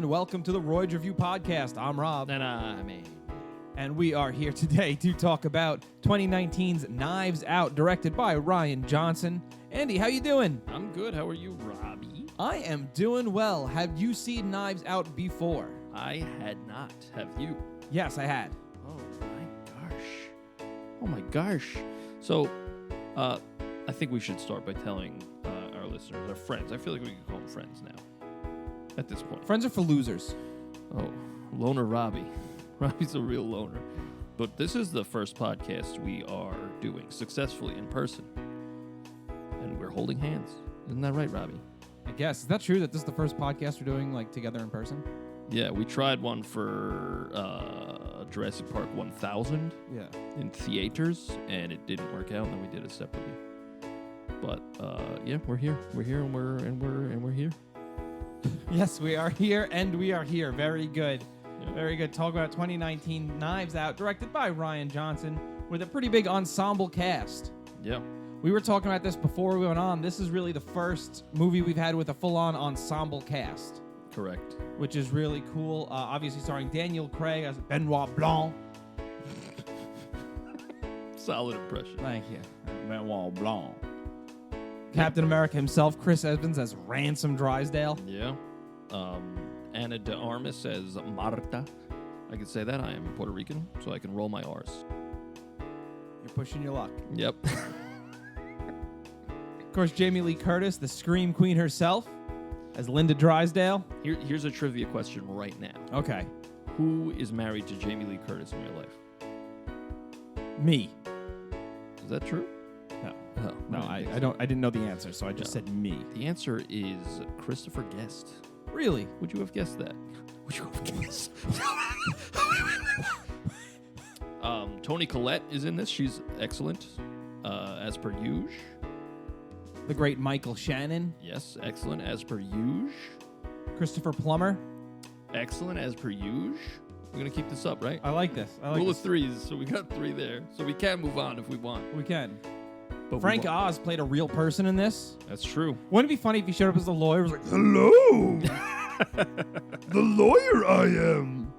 and welcome to the Royds Review Podcast. I'm Rob. And I'm Amy. And we are here today to talk about 2019's Knives Out, directed by Rian Johnson. Andy, how you doing? I'm good. How are you, Robbie? I am doing well. Have you seen Knives Out before? I had not. Have you? Yes, I had. Oh my gosh. So, I think we should start by telling our listeners, our friends. I feel like we can call them friends now. At this point. Friends are for losers. Oh, loner Robbie. Robbie's a real loner. But this is the first podcast we are doing successfully in person. And we're holding hands. Isn't that right, Robbie? I guess. Is that true that this is the first podcast we're doing together in person? Yeah, we tried one for Jurassic Park 1000 in theaters, and it didn't work out, and then we did it separately. But yeah, we're here. We're here, and we're here. Yes, we are here, and we are here. Very good. Yeah. Very good. Talk about 2019 Knives Out, directed by Rian Johnson, with a pretty big ensemble cast. Yeah. We were talking about this before we went on. This is really the first movie we've had with a full-on ensemble cast. Correct. Which is really cool. Obviously starring Daniel Craig as Benoit Blanc. Solid impression. Thank you. Benoit Blanc. Captain America himself, Chris Evans as Ransom Drysdale. Yeah. Ana de Armas as Marta. I can say that. I am Puerto Rican, so I can roll my R's. You're pushing your luck. Yep. Of course, Jamie Lee Curtis, the Scream Queen herself, as Linda Drysdale. Here's a trivia question right now. Okay. Who is married to Jamie Lee Curtis in real life? Me. Is that true? No. Oh, No, I didn't know the answer, so I just said me. The answer is Christopher Guest. Really? Would you have guessed that? Would you have guessed? Toni Collette is in this. She's excellent, as per usual. The great Michael Shannon. Yes, excellent, as per usual. Christopher Plummer. Excellent, as per usual. We're going to keep this up, right? I like this. Rule of threes, so we got 3 there. So we can move on if we want. We can. But Frank Oz played a real person in this. That's true. Wouldn't it be funny if he showed up as a lawyer? Was like, hello, the lawyer I am.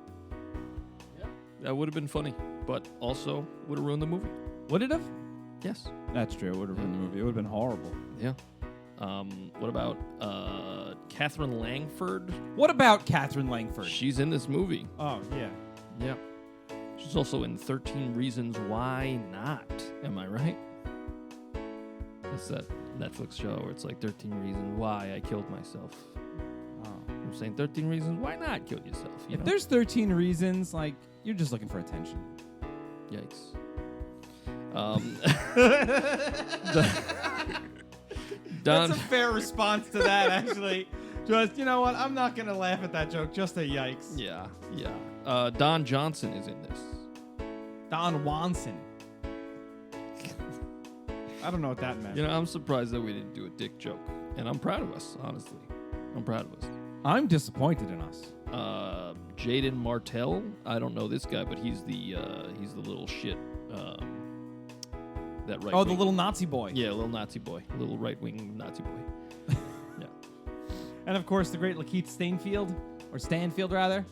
Yeah, that would have been funny, but also would have ruined the movie. Would it have? Yes. That's true. It would have ruined the movie. It would have been horrible. Yeah. What about Catherine Langford? What about Catherine Langford? She's in this movie. Oh, yeah. Yeah. She's also in 13 Reasons Why Not. Am I right? That's that Netflix show where it's like 13 Reasons Why I Killed Myself. Oh. I'm saying 13 Reasons Why Not Kill Yourself. If there's 13 reasons, you're just looking for attention. Yikes. That's a fair response to that, actually. Just, you know what? I'm not going to laugh at that joke. Just a yikes. Yeah. Don Johnson is in this. Don Johnson. I don't know what that meant. I'm surprised that we didn't do a dick joke. And I'm proud of us, honestly. I'm proud of us. I'm disappointed in us. Jaden Martell. I don't know this guy, but he's the little shit. That right. Oh, the little Nazi boy. Yeah, little Nazi boy. Little right-wing Nazi boy. Yeah. And of course, the great Lakeith Stanfield, rather,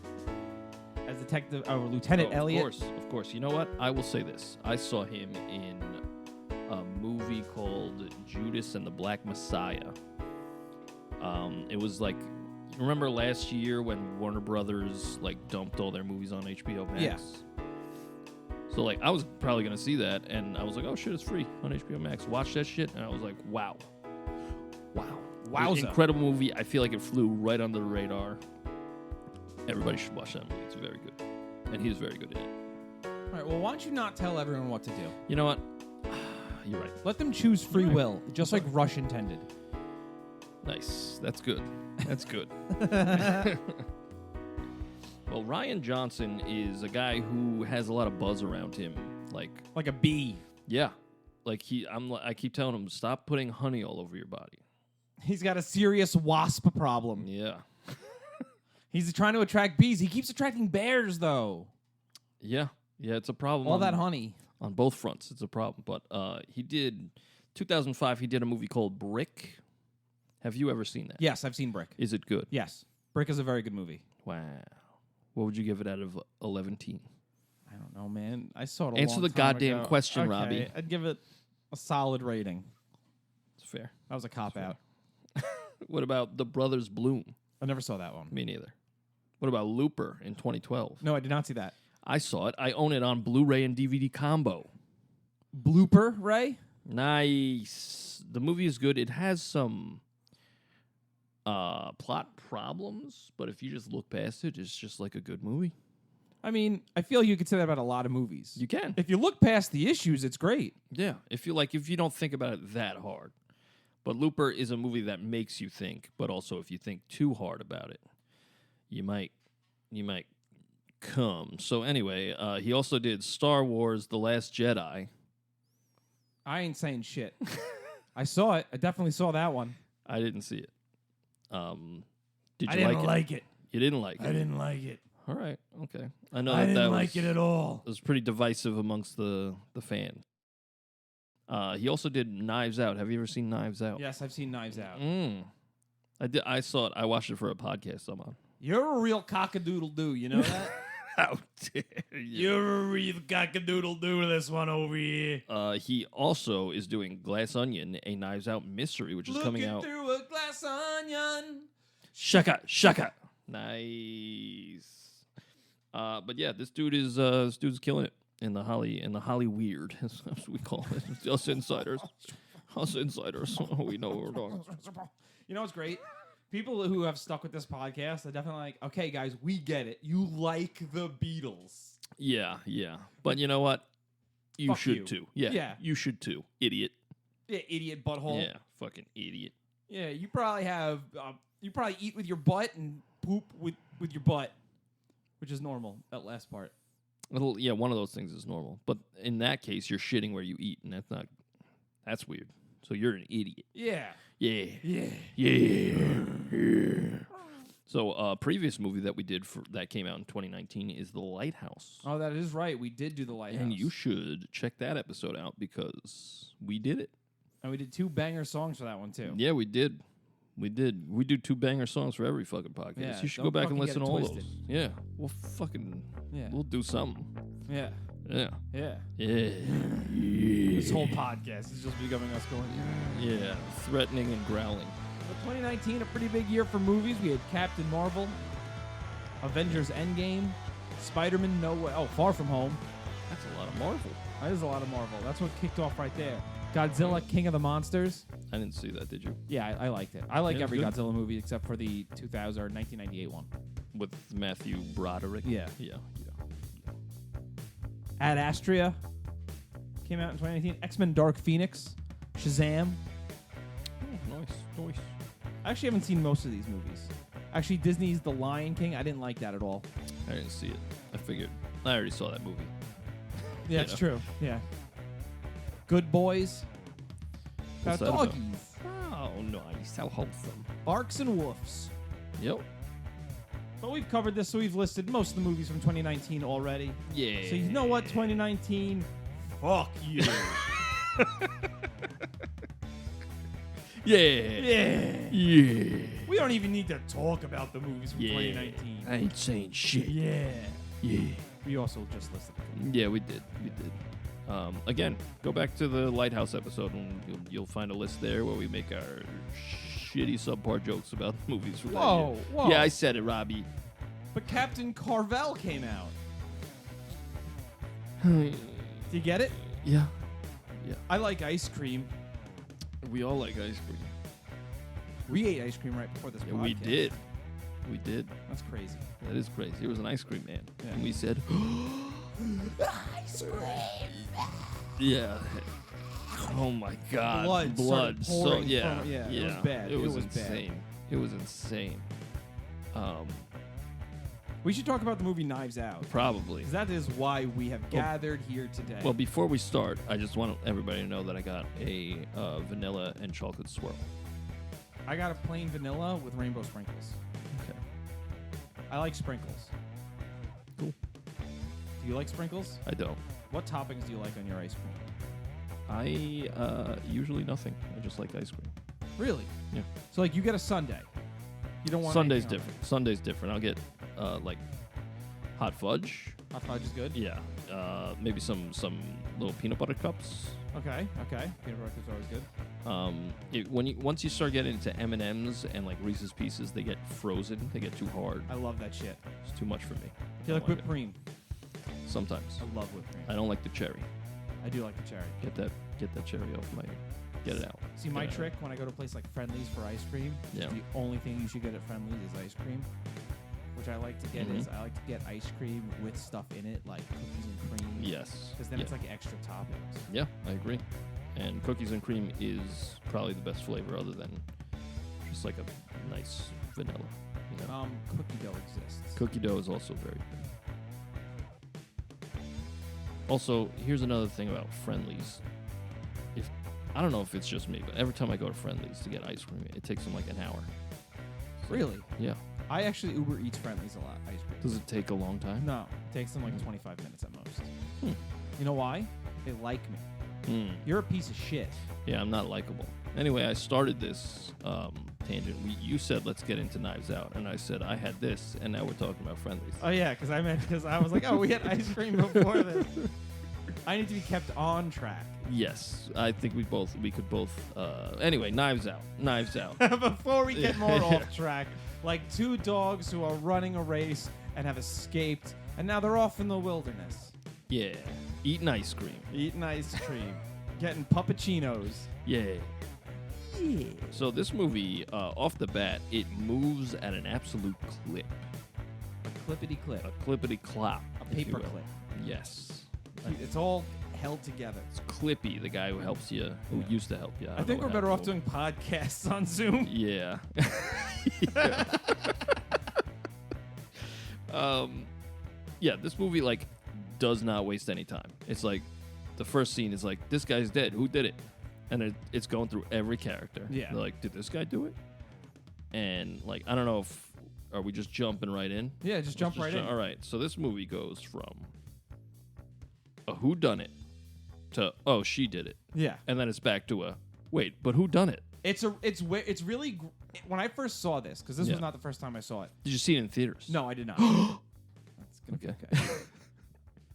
as Detective Lieutenant Elliot. Of course. You know what? I will say this. I saw him in a movie called Judas and the Black Messiah. It was like, remember last year when Warner Brothers dumped all their movies on HBO Max? Yeah. So I was probably gonna see that, and I was like, oh shit, it's free on HBO Max. Watch that shit, and I was like, wow. Wowza. Incredible movie. I feel like it flew right under the radar. Everybody should watch that movie. It's very good, and he's very good in it. All right. Well, why don't you not tell everyone what to do? You know what? You're right. Let them choose free will, just like Rush intended. Nice. That's good. That's good. Well, Rian Johnson is a guy who has a lot of buzz around him, like a bee. Yeah, I keep telling him, stop putting honey all over your body. He's got a serious wasp problem. Yeah. He's trying to attract bees. He keeps attracting bears, though. Yeah, it's a problem. All that honey. On both fronts, it's a problem. But 2005, he did a movie called Brick. Have you ever seen that? Yes, I've seen Brick. Is it good? Yes. Brick is a very good movie. Wow. What would you give it out of 11 teen? I don't know, man. I saw it a Answer long the time goddamn ago. question, Okay, Robbie. I'd give it a solid rating. It's fair. That was a cop-out. What about The Brothers Bloom? I never saw that one. Me neither. What about Looper in 2012? No, I did not see that. I saw it. I own it on Blu-ray and DVD combo. Blooper, Ray? Nice. The movie is good. It has some plot problems, but if you just look past it, it's just like a good movie. I mean, I feel you could say that about a lot of movies. You can. If you look past the issues, it's great. Yeah. If you don't think about it that hard. But Looper is a movie that makes you think, but also if you think too hard about it, you might come. So anyway, he also did Star Wars: The Last Jedi. I ain't saying shit. I saw it. I definitely saw that one. I didn't see it. Did you I didn't like it? like it. You didn't like it? I didn't like it. All right. Okay. I know I that didn't was, like it at all. It was pretty divisive amongst the fans. He also did Knives Out. Have you ever seen Knives Out? Yes, I've seen Knives Out. I did. I saw it. I watched it for a podcast I'm on. You're a real cockadoodle-doo, you know that? How dare you? You're a real cockadoodle-doo with this one over here. He also is doing Glass Onion, a Knives Out mystery, which is coming out. Looking through a glass onion. Shaka. Nice. But yeah, this dude's killing it in the Holly weird, as we call it. Us insiders. We know what we're talking. You know what's great? People who have stuck with this podcast are definitely like, okay, guys, we get it. You like the Beatles. Yeah. But you know what? You Fuck should you. too. Yeah, you should too. Idiot. Yeah, idiot butthole. Yeah, fucking idiot. Yeah, you probably have. You probably eat with your butt and poop with your butt, which is normal. That last part. Yeah, one of those things is normal. But in that case, you're shitting where you eat, and that's weird. So you're an idiot. Yeah. Yeah. So, previous movie that we did that came out in 2019 is The Lighthouse. Oh, that is right. We did do The Lighthouse. And you should check that episode out because we did it. And we did 2 banger songs for that one, too. Yeah, we did. We do 2 banger songs for every fucking podcast. Yeah, you should don't go back and fucking listen get to it all twisted. those. Yeah. We'll do something. Yeah. Yeah. Yeah. Yeah. This whole podcast is just becoming us going. Yeah. Threatening and growling. But 2019, a pretty big year for movies. We had Captain Marvel, Avengers Endgame, Spider-Man No Way. Oh, Far From Home. That's a lot of Marvel. That is a lot of Marvel. That's what kicked off right there. Godzilla, King of the Monsters. I didn't see that, did you? Yeah, I liked it. I like Yeah, every good. Godzilla movie except for the 2000 or 1998 one. With Matthew Broderick? Yeah. Yeah. Ad Astra came out in 2019. X-Men Dark Phoenix, Shazam. Nice. I actually haven't seen most of these movies. Actually, Disney's The Lion King, I didn't like that at all. I didn't see it. I figured. I already saw that movie. Yeah, it's true. Yeah. Good Boys. What's About that about? doggies. Oh, nice. How wholesome. Barks and Woofs. Yep. But we've covered this, so we've listed most of the movies from 2019 already. Yeah. So you know what, 2019? Fuck you. Yeah. We don't even need to talk about the movies from Yeah. 2019. I ain't saying shit. Yeah. Yeah. We also just listed them. Yeah, we did. Again, go back to the Lighthouse episode and you'll find a list there where we make our shitty subpar jokes about movies from that year. Whoa. Yeah, I said it, Robbie. But Captain Carvel came out. Do you get it? Yeah. I like ice cream. We all like ice cream. We ate ice cream right before this Yeah, podcast. we did. That's crazy. That is crazy. It was an ice cream man. Yeah. And we said, Ice cream. yeah. Oh my God. Blood started So, pouring yeah. from- yeah, yeah. it was bad. It was It was bad. insane. It was insane. We should talk about the movie Knives Out. Probably. Because that is why we have gathered here today. Well, before we start, I just want everybody to know that I got a vanilla and chocolate swirl. I got a plain vanilla with rainbow sprinkles. Okay. I like sprinkles. Cool. Do you like sprinkles? I don't. What toppings do you like on your ice cream? I usually nothing. I just like ice cream. Really? Yeah. So, like, you get a sundae. You don't want Sunday's anything on different. Sunday's different. I'll get like hot fudge. Hot fudge is good. Yeah. Maybe some little peanut butter cups. Okay. Peanut butter is always good. Once you start getting into M&Ms and like Reese's Pieces, they get frozen. They get too hard. I love that shit. It's too much for me. Do you like whipped cream? Sometimes. I love whipped cream. I don't like the cherry. I do like the cherry. Get that cherry off my. Get it out. See, my trick when I go to a place like Friendly's for ice cream, Yeah. the only thing you should get at Friendly's is ice cream. Which I like to get is I like to get ice cream with stuff in it, like cookies and cream. Yes. Because then it's like extra toppings. Yeah, I agree. And cookies and cream is probably the best flavor, other than just like a nice vanilla. You know? Cookie dough exists. Cookie dough is also very good. Also, here's another thing about Friendly's. I don't know if it's just me, but every time I go to Friendly's to get ice cream, it takes them like an hour. Really? Yeah. I actually Uber Eats Friendly's a lot, ice cream. Does it take a long time? No. It takes them like 25 minutes at most. You know why? They like me. You're a piece of shit. Yeah, I'm not likable. Anyway, I started this tangent. You said, let's get into Knives Out. And I said, I had this, and now we're talking about Friendly's. Oh, yeah, because I was like, oh, we had ice cream before this. I need to be kept on track. Yes, I think we could both. Anyway, Knives Out. Before we get more off track, like two dogs who are running a race and have escaped, and now they're off in the wilderness. Yeah, eating ice cream. Getting puppuccinos. Yeah. So this movie, off the bat, it moves at an absolute clip. A clippity clip. A clippity clop. A paper clip. Yes. It's all held together. It's Clippy, the guy who helps you, who used to help you. I think we're better off doing podcasts on Zoom. Yeah. Yeah, this movie, like, does not waste any time. It's like, the first scene is like, this guy's dead. Who did it? And it's going through every character. Yeah. They're like, did this guy do it? And, like, I don't know if, are we just jumping right in? Yeah, just jump right in. All right, so this movie goes from a whodunit to, oh, she did it. Yeah. And then it's back to a, wait, but who done it? It's really, when I first saw this, because this was not the first time I saw it. Did you see it in theaters? No, I did not. That's gonna Okay. be okay.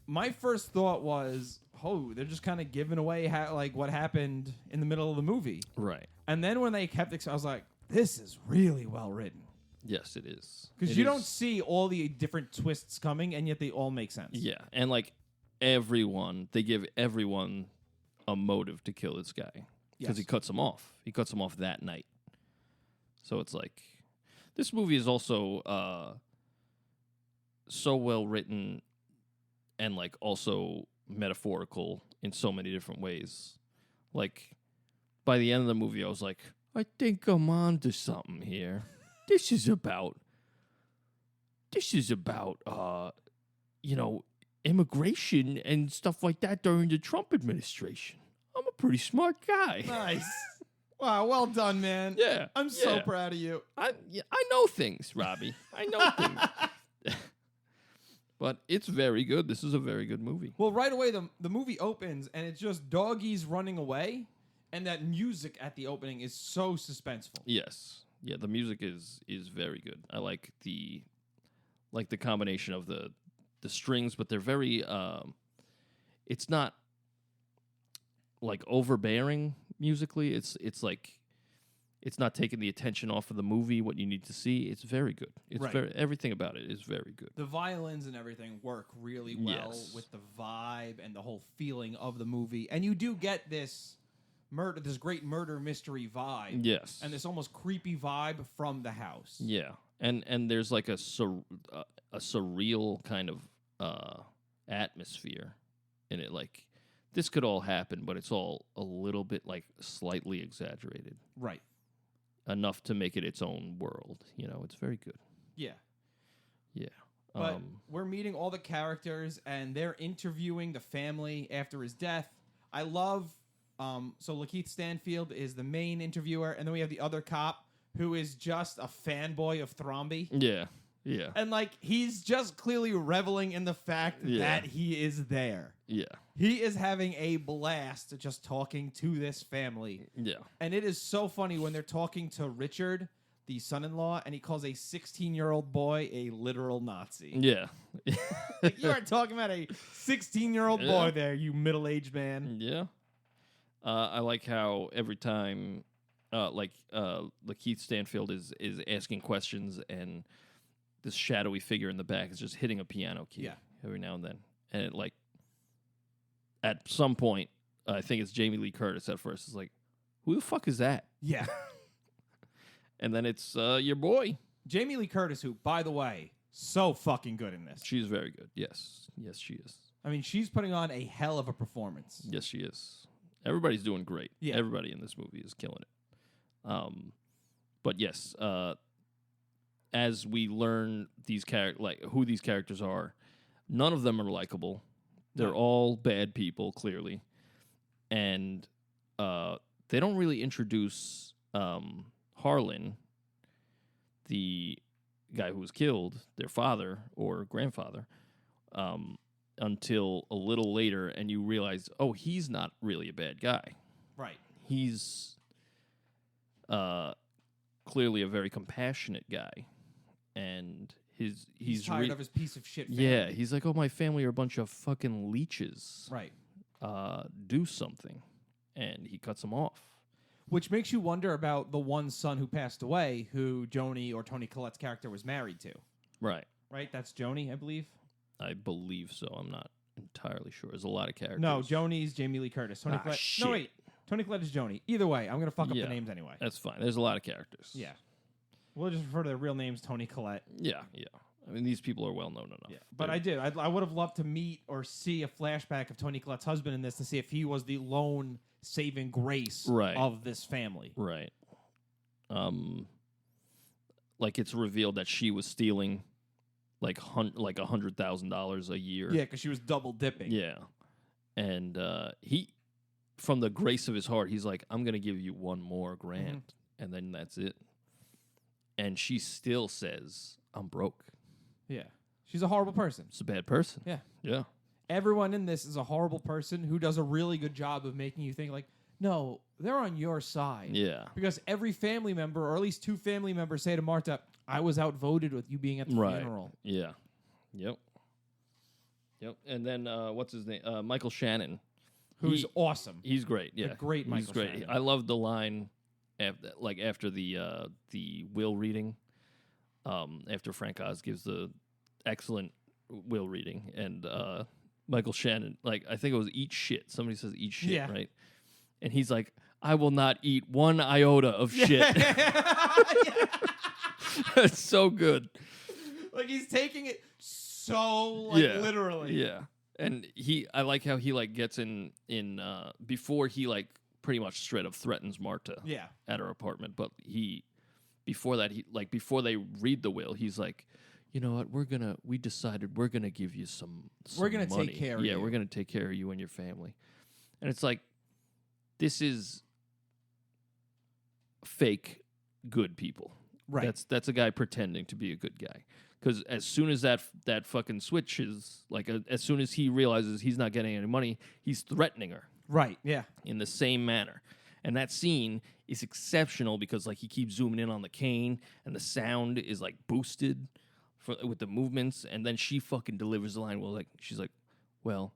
My first thought was, oh, they're just kind of giving away what happened in the middle of the movie. Right. And then when they kept I was like, this is really well written. Yes, it is. Because you don't see all the different twists coming, and yet they all make sense. Yeah, and like they give everyone a motive to kill this guy. Because he cuts him off. He cuts him off that night. So it's like, this movie is also so well written and like also metaphorical in so many different ways. Like, by the end of the movie, I was like, I think I'm on to something here. This is about, immigration and stuff like that during the Trump administration. I'm a pretty smart guy. Nice. Wow, well done, man. Yeah. I'm so proud of you. I know things, Robbie. I know things. But it's very good. This is a very good movie. Well, right away, the movie opens, and it's just doggies running away, and that music at the opening is so suspenseful. Yes. Yeah, the music is very good. I like the combination of the strings, but they're very it's not like overbearing musically. It's like it's not taking the attention off of the movie, what you need to see. It's very good. It's everything about it is very good. The violins and everything work really well with the vibe and the whole feeling of the movie. And you do get this great murder mystery vibe. Yes. And this almost creepy vibe from the house. Yeah. And there's like a surreal kind of atmosphere in it. Like, this could all happen, but it's all a little bit like slightly exaggerated. Right. Enough to make it its own world. It's very good. Yeah. Yeah. But we're meeting all the characters, and they're interviewing the family after his death. I love, so Lakeith Stanfield is the main interviewer, and then we have the other cop who is just a fanboy of Thromby. Yeah. Yeah. And, he's just clearly reveling in the fact that he is there. Yeah. He is having a blast just talking to this family. Yeah. And it is so funny when they're talking to Richard. the son-in-law, and he calls a 16-year-old boy a literal Nazi. Yeah. Like, you are talking about a 16-year-old boy there, you middle-aged man. Yeah. I like how every time, Lakeith Stanfield is asking questions, and this shadowy figure in the back is just hitting a piano key every now and then. And it, like, at some point, I think it's Jamie Lee Curtis at first. It's like, who the fuck is that? Yeah. And then it's your boy. Jamie Lee Curtis, who, by the way, so fucking good in this. She's very good. Yes. Yes, she is. I mean, she's putting on a hell of a performance. Yes, she is. Everybody's doing great. Yeah. Everybody in this movie is killing it. But yes, as we learn these who these characters are, none of them are likable. They're all bad people, clearly. And they don't really introduce Harlan, the guy who was killed, their father or grandfather, until a little later, and you realize, oh, he's not really a bad guy. Right. He's clearly a very compassionate guy, and he's tired of his piece of shit family. Yeah, he's like, oh, my family are a bunch of fucking leeches. Right. Do something. And he cuts him off. Which makes you wonder about the one son who passed away, who Joni or Toni Collette's character was married to. Right. Right? That's Joni, I believe. I believe so. I'm not entirely sure. There's a lot of characters. No, Joni's Jamie Lee Curtis. Toni Collette. Shit. No, wait. Toni Collette is Joni. Either way, I'm going to fuck up the names anyway. That's fine. There's a lot of characters. Yeah. We'll just refer to their real names, Toni Collette. Yeah. I mean, these people are well known enough. Yeah. But I would have loved to meet or see a flashback of Toni Collette's husband in this to see if he was the lone saving grace of this family. Right. Like, it's revealed that she was stealing like $100,000 a year. Yeah, because she was double dipping. Yeah. And he, from the grace of his heart, he's like, I'm going to give you one more grand. And then that's it. And she still says, I'm broke. Yeah. She's a horrible person. She's a bad person. Yeah. Yeah. Everyone in this is a horrible person who does a really good job of making you think, like, no, they're on your side. Yeah. Because every family member, or at least two family members, say to Martha, I was outvoted with you being at the funeral. Yeah. Yep. And then, what's his name? Michael Shannon. Who's awesome. He's great. Yeah. A great Michael Shannon. I love the line after the will reading. After Frank Oz gives the excellent will reading, and Michael Shannon, like, I think it was eat shit. Somebody says eat shit, right? And he's like, I will not eat one iota of shit. It's so good. Like, he's taking it so literally. Yeah. And I like how he like gets in before he like pretty much straight up threatens Marta at her apartment, but before they read the will, he's like, you know what, we decided we're gonna give you some we're gonna money. take care of you. Yeah, we're gonna take care of you and your family. And it's like, this is fake good people. Right. That's a guy pretending to be a good guy. Because as soon as that fucking switch is, like, as soon as he realizes he's not getting any money, he's threatening her. Right, yeah. In the same manner. And that scene is exceptional because, like, he keeps zooming in on the cane, and the sound is, like, boosted with the movements, and then she fucking delivers the line. She's like, well,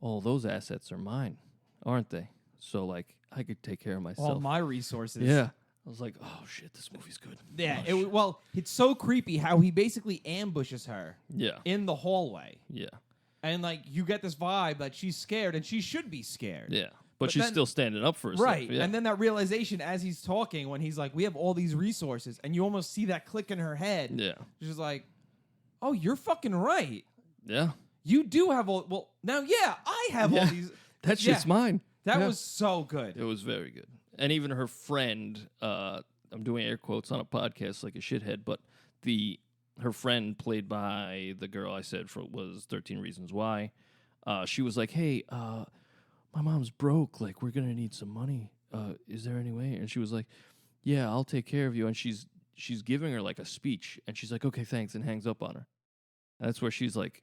all those assets are mine, aren't they? So, like, I could take care of myself. All my resources. Yeah. I was like, oh, shit, this movie's good. Yeah, it's so creepy how he basically ambushes her in the hallway. Yeah. And, like, you get this vibe that she's scared, and she should be scared. Yeah. But she's still standing up for herself. Right. Yeah. And then that realization as he's talking, when he's like, we have all these resources, and you almost see that click in her head. Yeah. She's like, oh, you're fucking right. Yeah. You do have all... Well, now, I have all these... That shit's mine. That was so good. It was very good. And even her friend, I'm doing air quotes on a podcast like a shithead, but her friend, played by the girl I said was 13 Reasons Why, she was like, hey, my mom's broke. Like, we're going to need some money. Is there any way? And she was like, yeah, I'll take care of you. And she's giving her, like, a speech. And she's like, okay, thanks, and hangs up on her. And that's where she's like,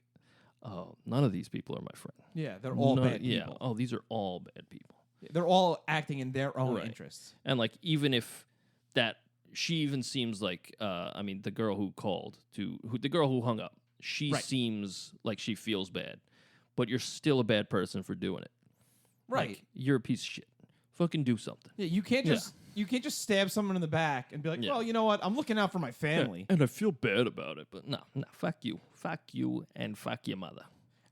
oh, none of these people are my friend. Yeah, they're all bad people. Yeah, oh, these are all bad people. They're all acting in their own interests. And, like, even if that she even seems like, I mean, the girl who the girl who hung up, she seems like she feels bad, but you're still a bad person for doing it. Right. Like, you're a piece of shit. Fucking do something. Yeah, you can't just stab someone in the back and be like, well, you know what? I'm looking out for my family. Yeah. And I feel bad about it, but no, fuck you. Fuck you and fuck your mother.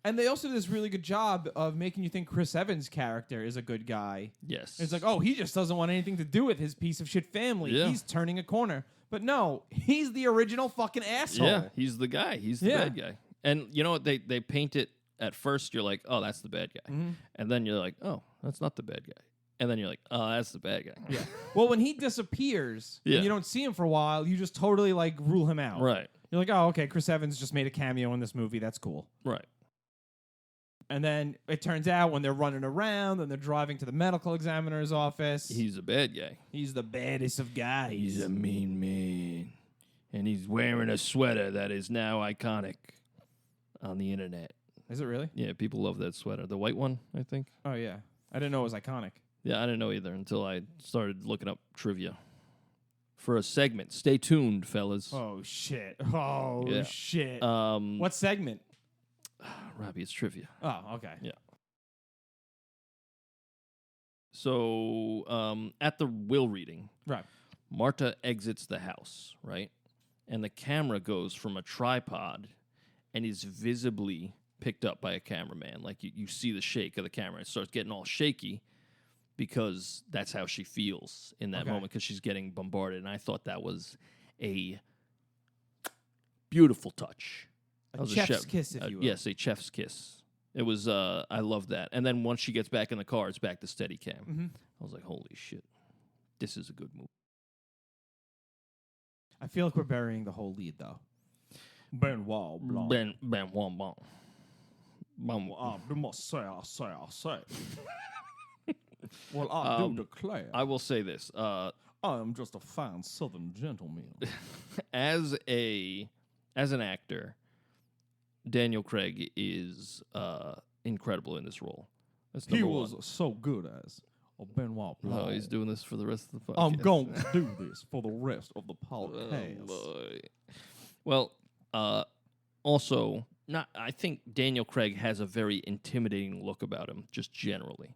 And they also do this really good job of making you think Chris Evans' character is a good guy. Yes. It's like, oh, he just doesn't want anything to do with his piece of shit family. Yeah. He's turning a corner. But no, he's the original fucking asshole. Yeah, he's the guy. He's the bad guy. And you know what? They paint it at first, you're like, oh, that's the bad guy. Mm-hmm. And then you're like, oh, that's not the bad guy. And then you're like, oh, that's the bad guy. Yeah. Well, when he disappears and you don't see him for a while, you just totally like rule him out. Right. You're like, oh, okay, Chris Evans just made a cameo in this movie. That's cool. Right. And then it turns out when they're running around and they're driving to the medical examiner's office, he's a bad guy. He's the baddest of guys. He's a mean man. And he's wearing a sweater that is now iconic on the internet. Is it really? Yeah, people love that sweater. The white one, I think. Oh, yeah. I didn't know it was iconic. Yeah, I didn't know either until I started looking up trivia for a segment. Stay tuned, fellas. Oh, shit. Oh, shit. What segment? Robbie, it's trivia. Oh, okay. Yeah. So, at the will reading, right, Marta exits the house, right? And the camera goes from a tripod and is visibly picked up by a cameraman. Like, you see the shake of the camera. It starts getting all shaky because that's how she feels in that moment because she's getting bombarded. And I thought that was a beautiful touch. A chef's kiss, if you will. Yes, a chef's kiss. It was, I love that. And then once she gets back in the car, it's back to Steadicam. Mm-hmm. I was like, holy shit, this is a good movie. I feel like we're burying the whole lead, though. Benoit Blanc. Benoit Blanc. You must say, I say. Well, I do declare. I will say this. I am just a fine southern gentleman. As an actor, Daniel Craig is incredible in this role. He was so good as Benoit Blanc. Oh, he's doing this for the rest of the podcast. I'm going to do this for the rest of the podcast. Oh, boy. Well, also, I think Daniel Craig has a very intimidating look about him, just generally.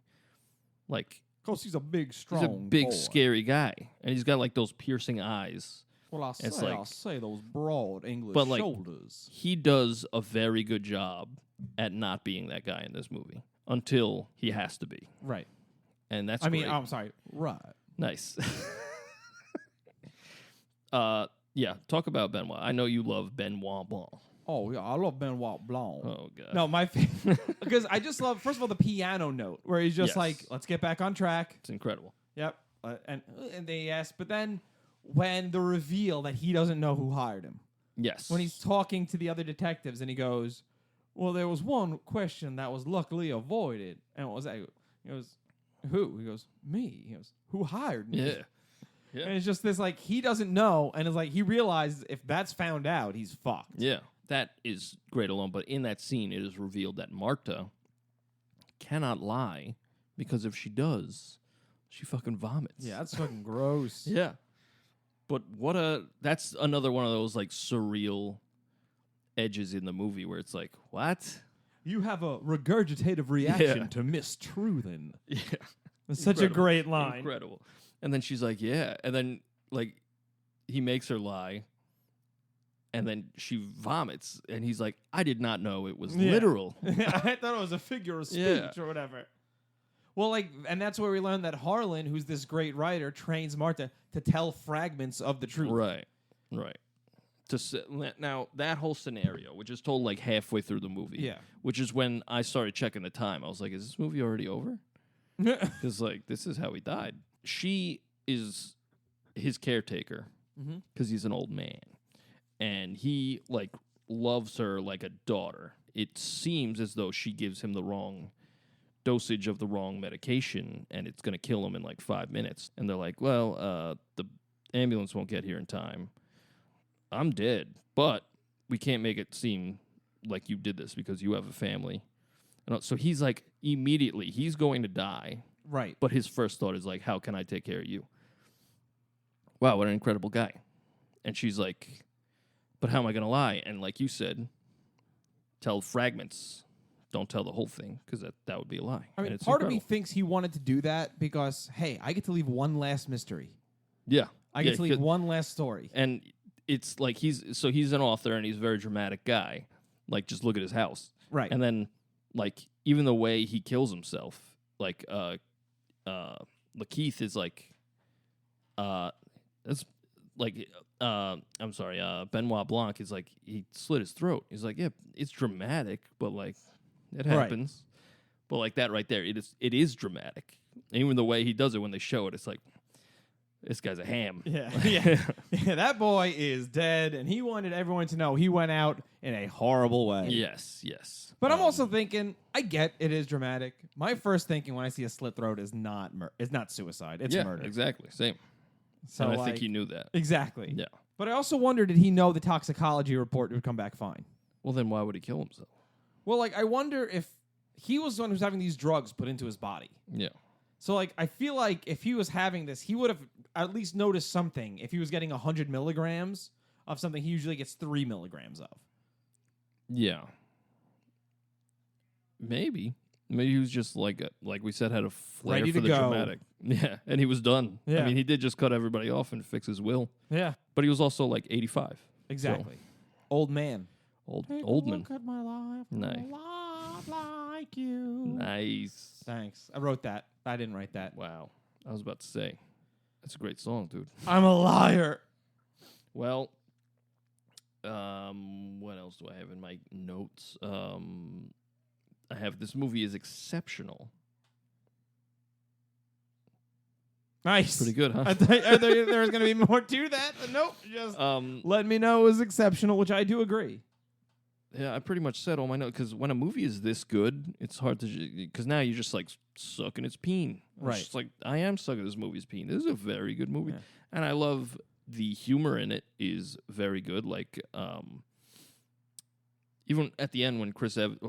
Like, because he's a big, strong he's a big, boy. Scary guy. And he's got, like, those piercing eyes. Well, I'll say those broad English shoulders. He does a very good job at not being that guy in this movie until he has to be. Right. And that's great. I'm sorry. Right. Nice. Yeah, talk about Benoit. I know you love Benoit Blanc. Oh, yeah, I love Benoit Blanc. Oh, God. No, my favorite. Because I just love, first of all, the piano note where he's just like, let's get back on track. It's incredible. Yep. And they ask, but then when the reveal that he doesn't know who hired him. Yes. When he's talking to the other detectives and he goes, well, there was one question that was luckily avoided. And what was that? He goes, who? He goes, me. He goes, who hired me? Yeah. Yeah. And it's just this, like, he doesn't know. And it's like, he realizes if that's found out, he's fucked. Yeah. That is great alone. But in that scene, it is revealed that Marta cannot lie because if she does, she fucking vomits. Yeah, that's fucking gross. Yeah. But that's another one of those, like, surreal edges in the movie where it's like, what? You have a regurgitative reaction to mistruthing. Yeah. It's such a great line. Incredible. And then she's like, yeah. And then, like, he makes her lie. And then she vomits. And he's like, I did not know it was literal. I thought it was a figure of speech or whatever. Well, like, and that's where we learn that Harlan, who's this great writer, trains Marta to tell fragments of the truth. Right. Now, that whole scenario, which is told, like, halfway through the movie. Which is when I started checking the time. I was like, is this movie already over? Because, like, this is how he died. She is his caretaker because he's an old man. And he, like, loves her like a daughter. It seems as though she gives him the wrong dosage of the wrong medication, and it's going to kill him in, like, 5 minutes. And they're like, well, the ambulance won't get here in time. I'm dead, but we can't make it seem like you did this because you have a family. And so he's, like, immediately, he's going to die. Right. But his first thought is, like, how can I take care of you? wow, what an incredible guy. And she's like, but how am I going to lie? And like you said, tell fragments. Don't tell the whole thing, because that would be a lie. I mean, and it's part of me incredible. thinks he wanted to do that because, hey, I get to leave one last mystery. Yeah. I get to leave one last story. And it's like he's an author and he's a very dramatic guy. Like, just look at his house. Right. And then, like, even the way he kills himself, like, Lakeith is like, that's like, I'm sorry, Benoit Blanc is like, he slit his throat. He's like, yeah, it's dramatic, but like, it happens. Right. But like that right there, it is dramatic. And even the way he does it when they show it, it's like, this guy's a ham. Yeah. Yeah, that boy is dead, and he wanted everyone to know he went out in a horrible way. Yes. But I'm also thinking, I get it is dramatic. My first thinking when I see a slit throat is not suicide. It's murder. Exactly. Same. So and I think he knew that. Exactly. Yeah. But I also wonder, did he know the toxicology report would come back fine? Well, then why would he kill himself? Well, like, I wonder if he was the one who was having these drugs put into his body. Yeah. So, like, I feel like if he was having this, he would have at least noticed something. If he was getting 100 milligrams of something, he usually gets 3 milligrams of. Yeah. Maybe he was just like we said, had a flair Ready for to the go. dramatic. Yeah, and he was done. Yeah. I mean, he did just cut everybody off and fix his will. Yeah. But he was also like 85. Exactly. Old man. Old man. Look at my life. Nice. A lot like you. Nice. Thanks. I wrote that. I didn't write that. Wow. I was about to say, that's a great song, dude. I'm a liar. Well, what else do I have in my notes? I have this movie is exceptional. Nice. Pretty good, huh? I thought there was going to be more to that. But nope. Just let me know it was exceptional, which I do agree. Yeah, I pretty much said all my notes, because when a movie is this good, it's hard to, because now you're just like sucking its peen. Right. It's like, I am sucking this movie's peen. This is a very good movie. Yeah. And I love the humor in it is very good. Like, even at the end when Chris Evans,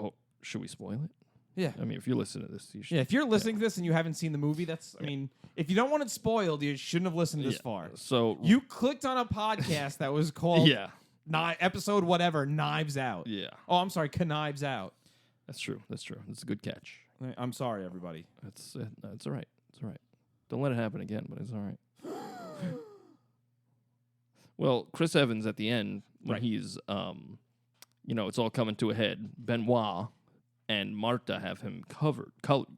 should we spoil it? Yeah. I mean, if you're listening to this, you should. Yeah, if you're listening to this and you haven't seen the movie, I mean, if you don't want it spoiled, you shouldn't have listened this far. So you clicked on a podcast that was called episode whatever, Knives Out. Yeah. Oh, I'm sorry, Knives Out. That's true. That's a good catch. I'm sorry, everybody. It's all right. It's all right. Don't let it happen again, but it's all right. Well, Chris Evans at the end, when he's, it's all coming to a head, Benoit and Marta have him covered, covered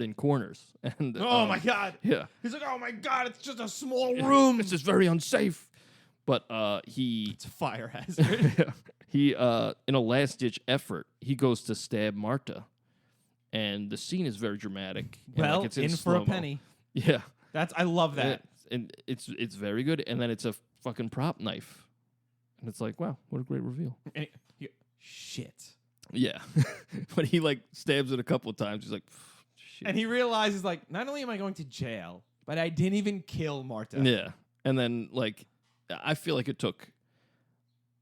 in corners. And oh, my God. Yeah. He's like, oh, my God, it's just a small room. It's just very unsafe. But it's a fire hazard. He, in a last-ditch effort, he goes to stab Marta. And the scene is very dramatic. Well, it's in for slow-mo. a penny. Yeah. I love that. And it's very good. And then it's a fucking prop knife. And it's like, wow, what a great reveal. Shit. Yeah. But he, like, stabs it a couple of times. He's like, shit. And he realizes, like, not only am I going to jail, but I didn't even kill Marta. Yeah. And then, like, I feel like it took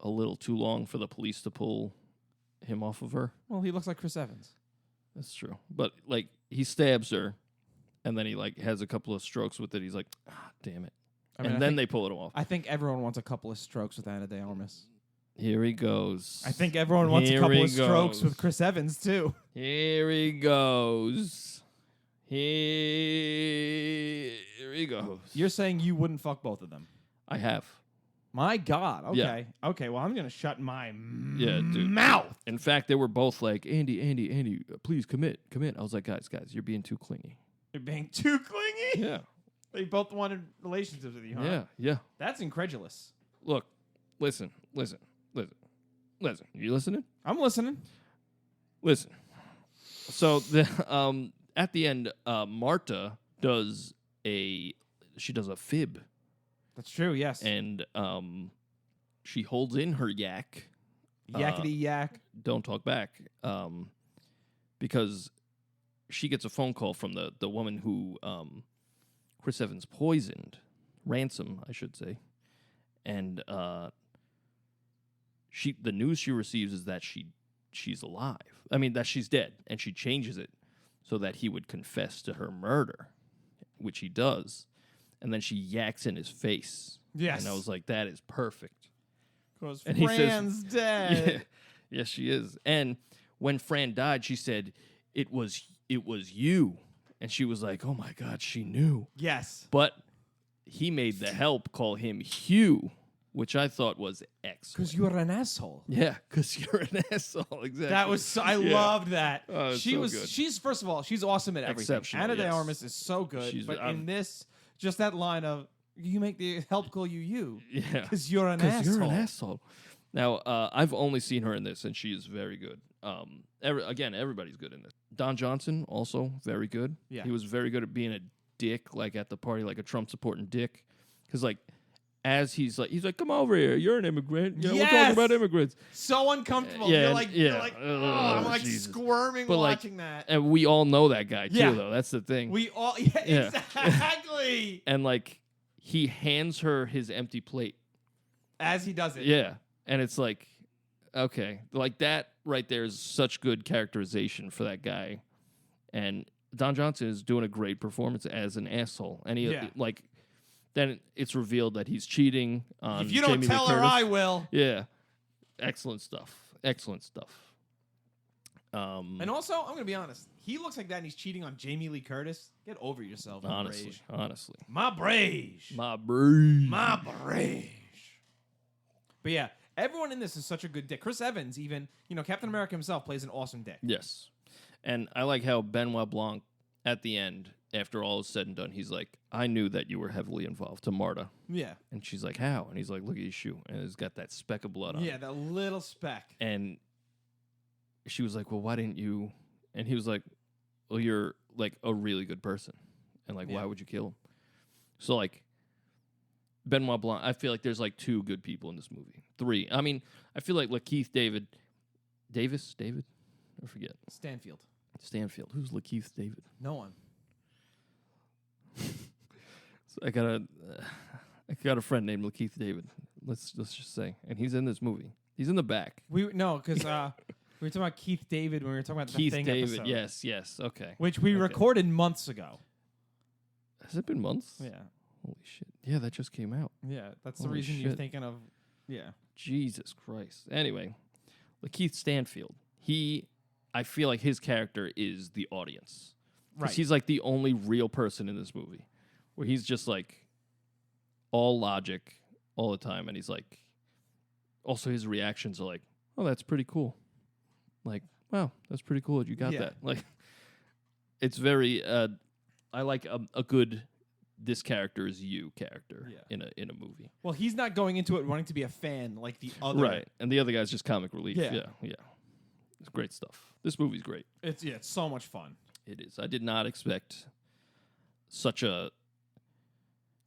a little too long for the police to pull him off of her. Well, he looks like Chris Evans. That's true. But, like, he stabs her, and then he, like, has a couple of strokes with it. He's like, damn it. And then they pull it off. I think everyone wants a couple of strokes with Ana de Armas. Here he goes. I think everyone wants a couple of strokes with Chris Evans, too. Here he goes. Here he goes. You're saying you wouldn't fuck both of them? I have. My God. Okay. Yeah. Okay, well, I'm going to shut my dude. mouth. In fact, they were both like, Andy, please commit. I was like, guys, you're being too clingy. You're being too clingy? Yeah. They both wanted relationships with you, huh? Yeah. That's incredulous. Look, listen. You listening? I'm listening. Listen. So at the end, Marta does a fib. That's true, yes. And she holds in her yak. Yakety yak. Don't talk back. Because she gets a phone call from the woman who Chris Evans poisoned. Ransom, I should say. And the news she receives is that she's alive. I mean, that she's dead. And she changes it so that he would confess to her murder, which he does. and then she yaks in his face. Yes. And I was like, that is perfect. Because And he Fran's says, dead. Yeah, yes, she is. And when Fran died, she said, it was you. And she was like, oh my God, she knew. Yes. But he made the help call him Hugh, which I thought was excellent. Because you're an asshole. Yeah, because you're an asshole. Exactly. That was I loved that. Oh, it's she so was. good. She's first of all, she's awesome at everything. Exceptional, Anna de yes. Armas is so good. She's- but I'm- in this, just that line of you make the help call you. Yeah. Because you're an asshole. You're an asshole. Now, I've only seen her in this, and she is very good. Everybody's good in this. Don Johnson, also very good. Yeah. He was very good at being a dick, like at the party, like a Trump supporting dick. Because like, as he's like, come over here. You're an immigrant. Yeah, we're Yes! talking about immigrants. So uncomfortable. Yeah, You're yeah. like, Oh, oh, I'm like Jesus. squirming But, like, watching that. And we all know that guy too, Yeah. though. That's the thing. We all, Yeah. exactly. And like, he hands her his empty plate. As he does it. Yeah. And it's like, okay. Like that right there is such good characterization for that guy. And Don Johnson is doing a great performance as an asshole. And he like then it's revealed that he's cheating on If you don't Jamie Lee tell her, Curtis. I will. Yeah. Excellent stuff. Excellent stuff. And also, I'm going to be honest. He looks like that and he's cheating on Jamie Lee Curtis. Get over yourself, honestly. My brage. My brage. My brage. But yeah, everyone in this is such a good dick. Chris Evans, even, Captain America himself plays an awesome dick. Yes. And I like how Benoit Blanc, at the end, after all is said and done, he's like, I knew that you were heavily involved, to Marta. Yeah. And she's like, how? And he's like, look at your shoe. And it's got that speck of blood on it. Yeah, that little speck. And she was like, well, why didn't you? And he was like, well, you're like a really good person. And like, why would you kill him? So like, Benoit Blanc, I feel like there's like two good people in this movie. Three. I mean, I feel like Lakeith David. I forget. Stanfield. Who's Lakeith David? No one. So I got a friend named Lakeith David. Let's just say, and he's in this movie. He's in the back. Because we were talking about Keith David when we were talking about the Keith Thing David. episode. Yes. Okay. Which we recorded months ago. Has it been months? Yeah. Holy shit. Yeah, that just came out. Yeah, that's the Holy reason you're shit. thinking of. Yeah. Jesus Christ. Anyway, Lakeith Stanfield. I feel like his character is the audience. Right. He's like the only real person in this movie, where he's just like all logic all the time, and he's like, also his reactions are like, oh, that's pretty cool. Like, wow, that's pretty cool that you got that. Like, it's very. I like a good. This character is you character in a movie. Well, he's not going into it wanting to be a fan like the other. Right, and the other guy's just comic relief. Yeah. Yeah. It's great stuff. This movie's great. It's so much fun. It is. I did not expect such a...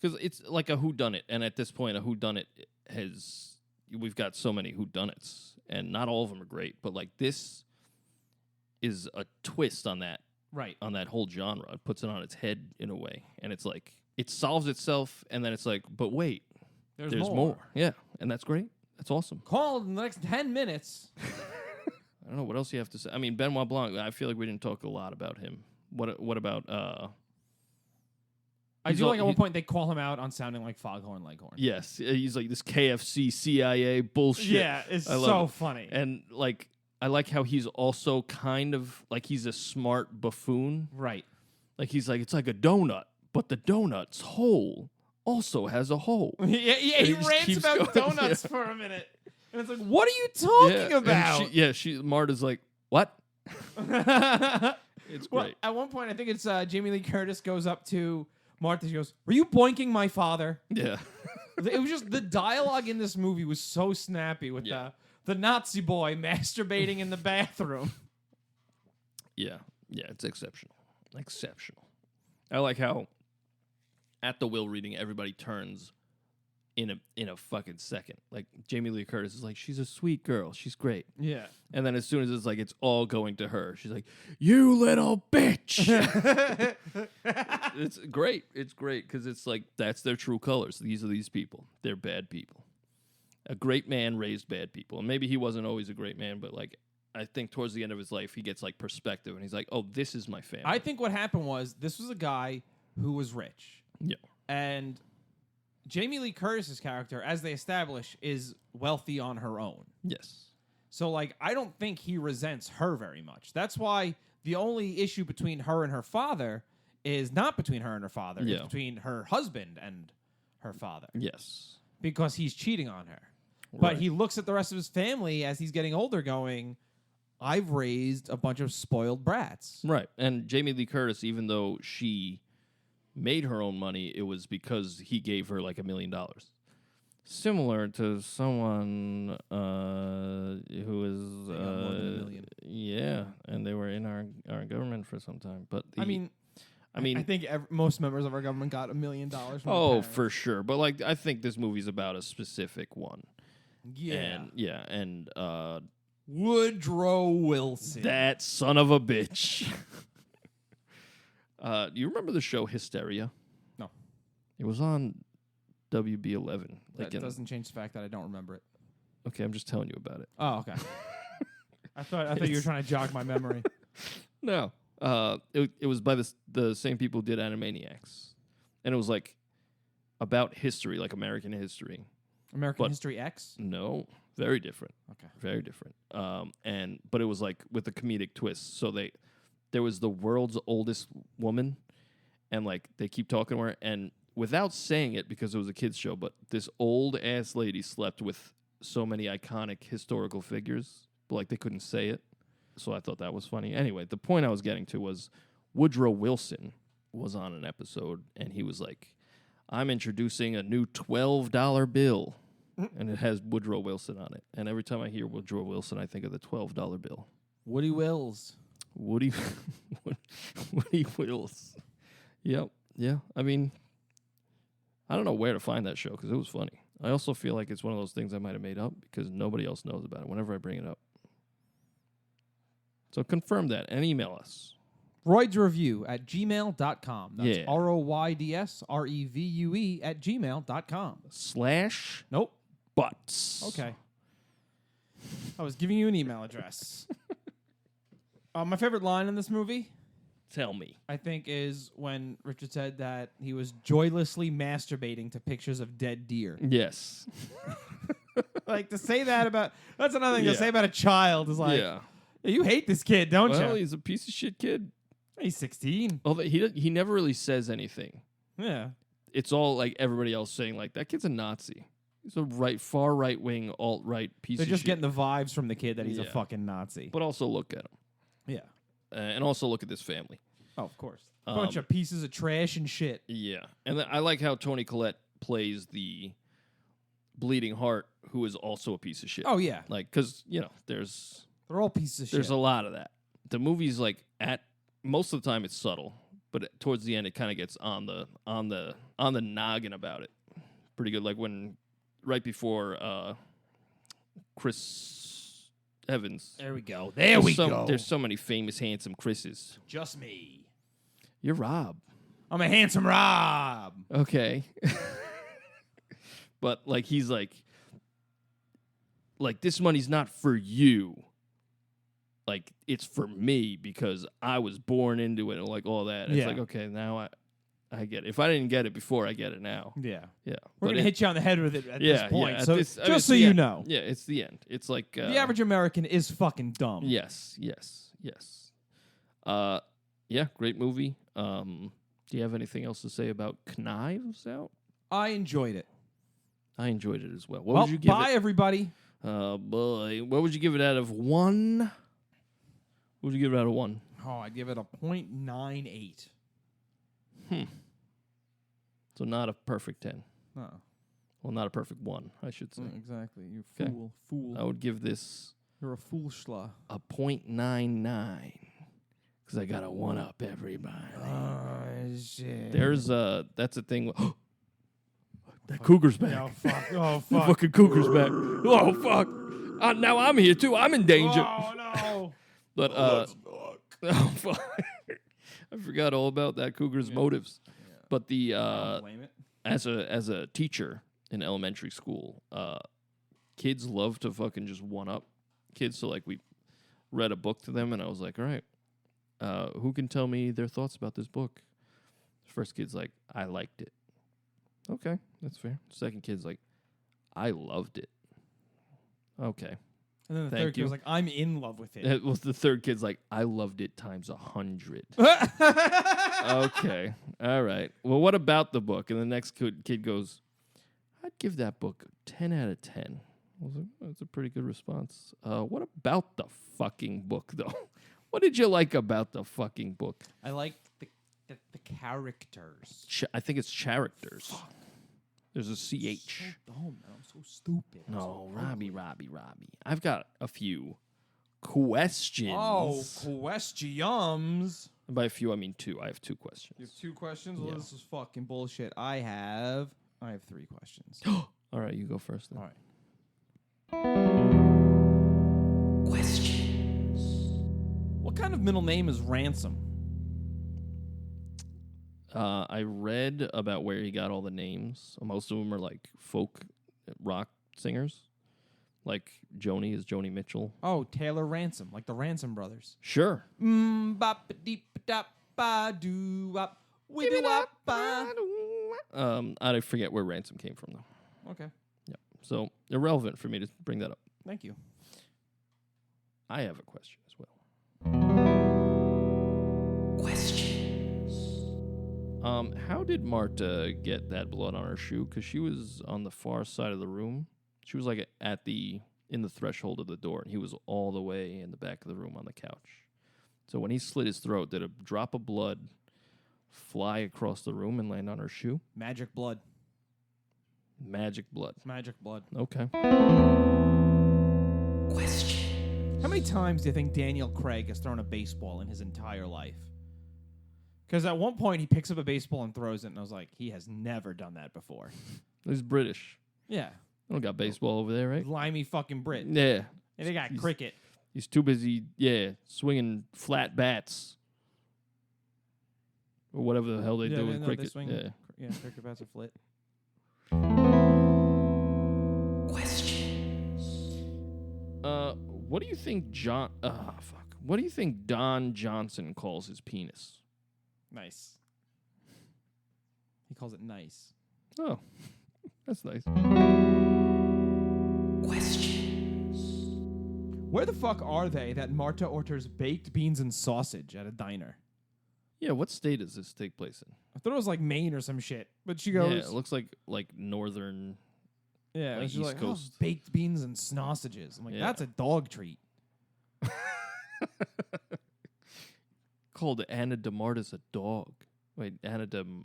Because it's like a whodunit, and at this point, a whodunit has... We've got so many whodunits, and not all of them are great, but like this is a twist on that. Right. On that whole genre. It puts it on its head in a way, and it's like, it solves itself, and then it's like, but wait, there's more. Yeah, and that's great. That's awesome. Call in the next 10 minutes. I don't know what else you have to say. I mean, Benoit Blanc. I feel like we didn't talk a lot about him. What about? I do like at one point they call him out on sounding like Foghorn Leghorn. Yes, he's like this KFC CIA bullshit. Yeah, it's so funny. And like, I like how he's also kind of like he's a smart buffoon. Right. Like he's like, it's like a donut, but the donut's hole also has a hole. Yeah. He just rants keeps about going, donuts for a minute. And it's like, what are you talking about? Marta's like, what? It's well, great. at one point, I think it's Jamie Lee Curtis goes up to Martha. She goes, "Were you boinking my father?" Yeah. It was just the dialogue in this movie was so snappy with the Nazi boy masturbating in the bathroom. Yeah, it's exceptional. I like how at the will reading, everybody turns in a fucking second. Like Jamie Lee Curtis is like, she's a sweet girl, she's great. Yeah, and then as soon as it's like it's all going to her, she's like, you little bitch. It's great. It's great because it's like that's their true colors. These are these people. They're bad people. A great man raised bad people, and maybe he wasn't always a great man, but like I think towards the end of his life, he gets like perspective, and he's like, oh, this is my family. I think what happened was this was a guy who was rich. Yeah. And Jamie Lee Curtis's character, as they establish, is wealthy on her own. Yes. So, like, I don't think he resents her very much. That's why the only issue between her and her father is not between her and her father. Yeah. It's between her husband and her father. Yes. Because he's cheating on her. Right. But he looks at the rest of his family as he's getting older going, I've raised a bunch of spoiled brats. Right. And Jamie Lee Curtis, even though she made her own money, it was because he gave her like $1 million. Similar to someone who is They got more than $1 million. Yeah, and they were in our government for some time. But I mean, I think most members of our government got $1 million. From their parents. For sure. But like, I think this movie's about a specific one. Yeah. And Woodrow Wilson. that son of a bitch. Do you remember the show Hysteria? No. It was on WB11. That doesn't change the fact that I don't remember it. Okay, I'm just telling you about it. Oh, okay. I thought you were trying to jog my memory. No. It was by the same people who did Animaniacs. And it was like about history, like American history. American History X? No, very different. Okay. Very different. But it was like with a comedic twist. So there was the world's oldest woman, and like they keep talking to her, and without saying it because it was a kids show, but this old ass lady slept with so many iconic historical figures, but like they couldn't say it. So I thought that was funny. Anyway, the point I was getting to was Woodrow Wilson was on an episode, and he was like, I'm introducing a new $12 bill, and it has Woodrow Wilson on it. And every time I hear Woodrow Wilson, I think of the $12 bill. Woody Wills. Woody Wills. Yep. Yeah. I mean, I don't know where to find that show because it was funny. I also feel like it's one of those things I might have made up because nobody else knows about it whenever I bring it up. So confirm that and email us. roydsreview@gmail.com. That's Yeah. ROYDSREVUE@gmail.com. / Nope. butts. Okay. I was giving you an email address. My favorite line in this movie, Tell me. I think, is when Richard said that he was joylessly masturbating to pictures of dead deer. Yes. Like, to say that about... That's another thing to Yeah. say about a child is like, Yeah. you hate this kid, don't Well, you? he's a piece of shit kid. He's 16. Although he never really says anything. Yeah. It's all like everybody else saying like that kid's a Nazi. He's a far right wing alt right piece. They're of just shit. getting the vibes from the kid that he's a Yeah. fucking Nazi. But also look at him, Yeah. and also look at this family. Oh, of course. Bunch of pieces of trash and shit. Yeah, and I like how Toni Collette plays the bleeding heart, who is also a piece of shit. Oh, yeah. Like because They're all pieces of shit. there's a lot of that. The movie's like most of the time it's subtle, but towards the end it kind of gets on the noggin about it. Pretty good. Like when right before Chris Evans. There we go. There we go. There's so many famous handsome Chris's. Just me. You're Rob. I'm a handsome Rob. Okay. But like he's like this money's not for you. Like it's for me because I was born into it and like all that. It's Yeah. like, okay, now I get it. If I didn't get it before, I get it now. Yeah. Yeah. We're going to hit you on the head with it at this point. at So this- I mean, just it's so the you end. know. Yeah, it's the end. It's like The average American is fucking dumb. Yes. Yeah, great movie. Do you have anything else to say about Knives Out? I enjoyed it. I enjoyed it as well. What would you give bye, it? everybody. Oh, boy. What would you give it out of 1? What would you give it out of 1? Oh, I'd give it a 0.98. So not a perfect 10. Oh, Well, not a perfect 1, I should say. exactly. You Okay. fool. I would give this You're a fool schla. a 0.99 because I got to one-up everybody. Oh, shit. That's a thing. That cougar's back. Oh, fuck. Oh, The fuck. fucking cougar's back. Oh, fuck. Now I'm here, too. I'm in danger. Oh, no. But, oh, fuck. I forgot all about that cougar's motives. Yeah. But I don't blame it. as a teacher in elementary school, kids love to fucking just one-up kids. So, like, we read a book to them, and I was like, all right, who can tell me their thoughts about this book? First kid's like, I liked it. Okay, that's fair. Second kid's like, I loved it. Okay. And then the Thank third kid you. was like, I'm in love with it. Well, the third kid's like, I loved it times 100. Okay. All right. Well, what about the book? And the next kid goes, I'd give that book a 10 out of 10. I was like, that's a pretty good response. What about the fucking book, though? What did you like about the fucking book? I like the characters. I think it's characters. Fuck. There's a CH. So dumb, man. I'm so stupid. No, Robbie. I've got a few questions. Oh, questions. And by a few, I mean 2. I have 2 questions. You have 2 questions? Yeah. Well, this is fucking bullshit. I have 3 questions. All right, you go first then. All right. Questions. What kind of middle name is Ransom? I read about where he got all the names. Most of them are like folk rock singers. Like Joni is Joni Mitchell. Oh, Taylor Ransom, like the Ransom Brothers. Sure. Bop deep dop ba doo wop wibby wop ba. I forget where Ransom came from though. Okay. Yeah. So irrelevant for me to bring that up. Thank you. I have a question as well. How did Marta get that blood on her shoe? Because she was on the far side of the room. She was like in the threshold of the door, and he was all the way in the back of the room on the couch. So when he slit his throat, did a drop of blood fly across the room and land on her shoe? Magic blood. Magic blood. Magic blood. Okay. Question. How many times do you think Daniel Craig has thrown a baseball in his entire life? Because at one point he picks up a baseball and throws it, and I was like, he has never done that before. He's British. Yeah. They don't got baseball over there, right? Limey fucking Brit. Yeah. And they got cricket. He's too busy, swinging flat bats. Or whatever the hell they do in cricket. They swing, cricket bats are flit. Questions. What do you think What do you think Don Johnson calls his penis? Nice. He calls it nice. Oh, that's nice. Questions. Where the fuck are they that Marta orders baked beans and sausage at a diner? Yeah, what state does this take place in? I thought it was like Maine or some shit. But she goes... Yeah, it looks like northern... Yeah, like she's East like, Coast. Baked beans and sausages. I'm like, that's a dog treat. Called Anna DeMartis a dog. Wait,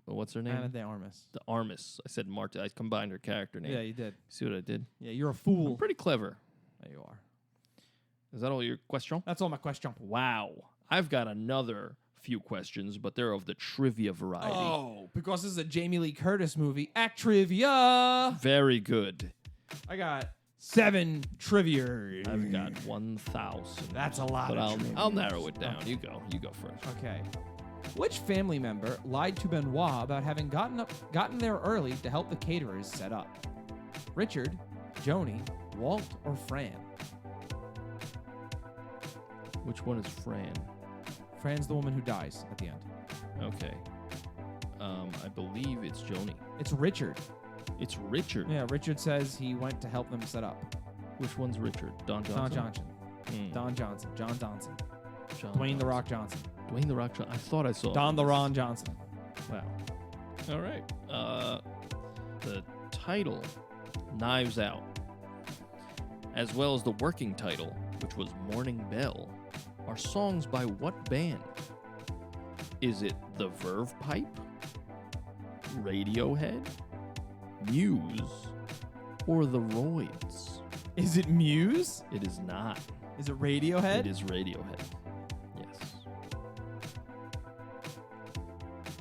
what's her name? Anna de Armas. The Armas. I said Marta. I combined her character name. Yeah, you did. See what I did? Yeah, you're a fool. I'm pretty clever. There you are. Is that all your question? That's all my question. Wow. I've got another few questions, but they're of the trivia variety. Oh, because this is a Jamie Lee Curtis movie. Act trivia. Very good. I got 7 trivia. I've got 1,000. That's a lot. But of I'll narrow it down. Okay. You go first. Okay. Which family member lied to Benoit about having gotten there early to help the caterers set up? Richard, Joni, Walt, or Fran? Which one is Fran? Fran's the woman who dies at the end. Okay. I believe it's Joni. It's Richard. It's Richard. Yeah, Richard says he went to help them set up. Which one's Richard? Don Johnson? Don Johnson. Don Johnson. John Johnson. Dwayne The Rock Johnson. Dwayne The Rock Johnson. I thought I saw Don the Ron Johnson. Wow. All right. The title, Knives Out, as well as the working title, which was Morning Bell, are songs by what band? Is it The Verve Pipe? Radiohead? Muse? Or The Royds? Is it Muse? It is not. Is it Radiohead? It is Radiohead. Yes.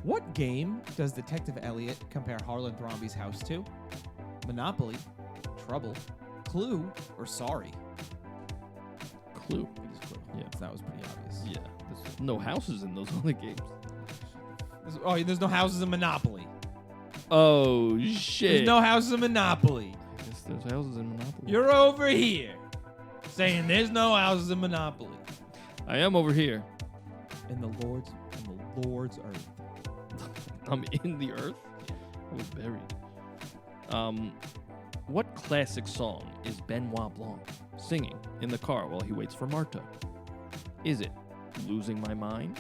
What game does Detective Elliot compare Harlan Thrombey's house to? Monopoly, Trouble, Clue, or Sorry? Clue. It is Clue. Yeah. That was pretty obvious. Yeah. There's no houses in those other games. There's no houses in Monopoly. Oh, shit. There's no houses in Monopoly. I guess there's houses in Monopoly. You're over here saying there's no houses in Monopoly. I am over here. In the Lord's earth. I'm in the earth? I was buried. What classic song is Benoit Blanc singing in the car while he waits for Marta? Is it Losing My Mind,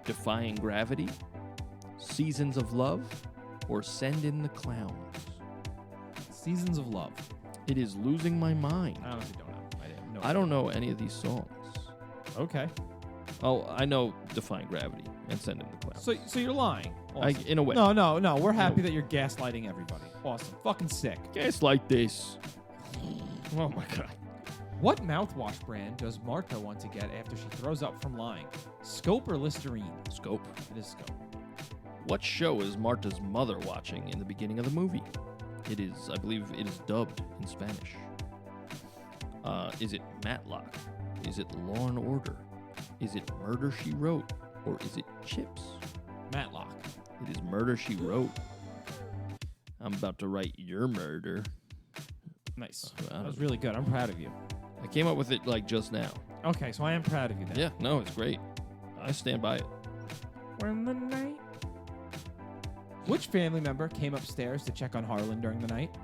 Defying Gravity, Seasons of Love, or Send in the Clowns? Seasons of Love. It is Losing My Mind. I honestly don't know. I don't know any of these songs. Okay. Oh, I know Defying Gravity and Send in the Clowns. So you're lying. Awesome. In a way. No. We're happy that you're gaslighting everybody. Awesome. Fucking sick. Guys like this. Oh my god. What mouthwash brand does Marta want to get after she throws up from lying? Scope or Listerine? Scope. It is Scope. What show is Marta's mother watching in the beginning of the movie? It is, I believe, it is dubbed in Spanish. Is it Matlock? Is it Law and Order? Is it Murder, She Wrote? Or is it Chips? Matlock. It is Murder, She Wrote. I'm about to write your murder. Nice. That was really good. I'm proud of you. I came up with it like just now. Okay, so I am proud of you then. Yeah, no, it's great. I stand by it. When the night. Which family member came upstairs to check on Harlan during the night?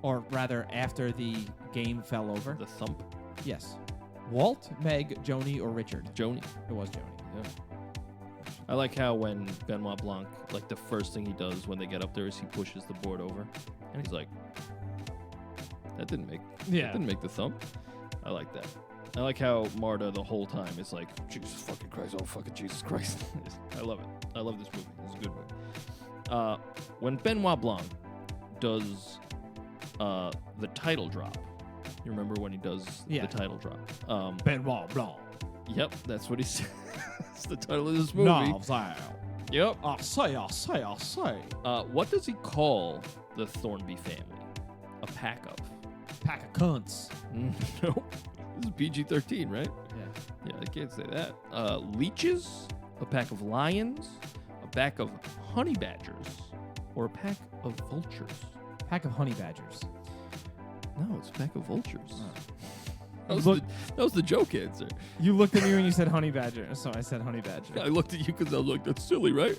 Or rather, after the game fell over? The thump. Yes. Walt, Meg, Joni, or Richard? Joni. It was Joni. Yeah. I like how when Benoit Blanc, like the first thing he does when they get up there is he pushes the board over. And he's like, that didn't make the thump. I like that. I like how Marta the whole time is like, Jesus fucking Christ, oh fucking Jesus Christ. I love it. I love this movie. It's a good movie. When Benoit Blanc does the title drop, you remember when he does the title drop? Benoit Blanc. Yep, that's what he says. It's the title of this movie. Yep. I say. What does he call the Thornby family? A pack of? Pack of cunts. Nope. This is PG-13, right? Yeah. Yeah, I can't say that. Leeches? A pack of lions? A pack of honey badgers? Or a pack of vultures? Pack of honey badgers. No, it's a pack of vultures. Oh. That was the joke answer. You looked at me when you said honey badger, so I said honey badger. I looked at you because I was like, that's silly, right?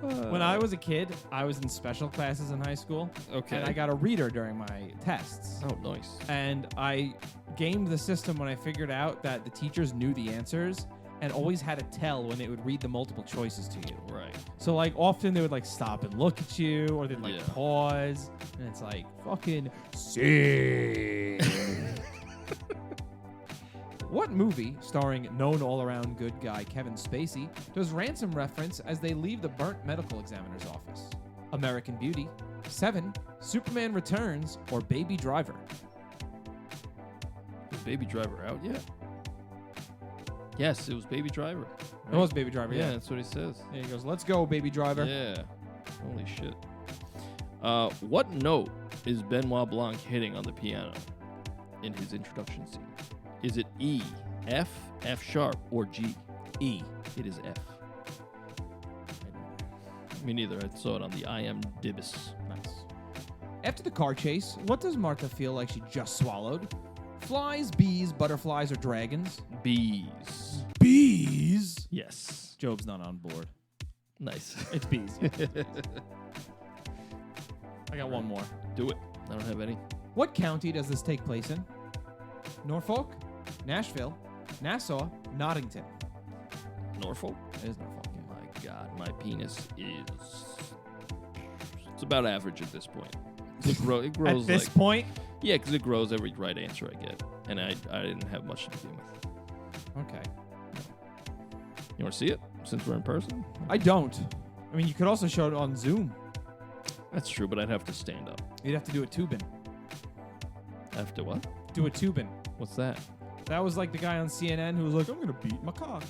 When I was a kid, I was in special classes in high school. Okay. And I got a reader during my tests. Oh, nice. And I gamed the system when I figured out that the teachers knew the answers and always had to tell when they would read the multiple choices to you. Right. So, like, often they would, like, stop and look at you, or they'd, like, Yeah. pause. And it's like, fucking see. What movie, starring known all-around good guy Kevin Spacey, does Ransom reference as they leave the burnt medical examiner's office? American Beauty, Seven, Superman Returns, or Baby Driver? Is Baby Driver out yet? Yes, it was Baby Driver. It was Baby Driver, yeah. That's what he says. Yeah, he goes, let's go, Baby Driver. Yeah. Holy shit. What note is Benoit Blanc hitting on the piano in his introduction scene? Is it E, F, F sharp, or G? E. It is F. Me neither. I saw it on the IMDb's. Nice. After the car chase, what does Martha feel like she just swallowed? Flies, bees, butterflies, or dragons? Bees. Bees? Yes. Job's not on board. Nice. It's bees. I got one more. Do it. I don't have any. What county does this take place in? Norfolk, Nashville, Nassau, Nottington. Norfolk? It is Norfolk. Yeah. My God, my penis is... It's about average at this point. It grows At this like... point? Yeah, because it grows every right answer I get. And I didn't have much to begin with. Okay. You want to see it, since we're in person? I don't. I mean, you could also show it on Zoom. That's true, but I'd have to stand up. You'd have to do a tubin. After what? Do a tubin. What's that? That was like the guy on CNN who was like, I'm going to beat my cock.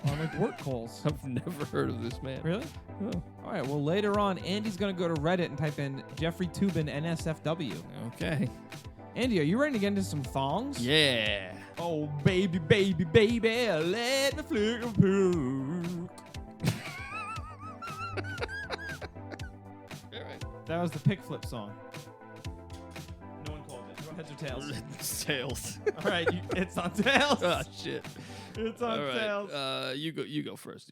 On like work calls. I've never heard of this man. Really? Oh. All right, well, later on, Andy's going to go to Reddit and type in Jeffrey Tubin NSFW. Okay. Andy, are you ready to get into some thongs? Yeah. Oh, baby, baby, baby, let me flick a pook. All right. That was the pick flip song. No one called it. Go heads or tails? Tails. All right, it's on tails. Oh, shit. It's on All right. sale. You go first.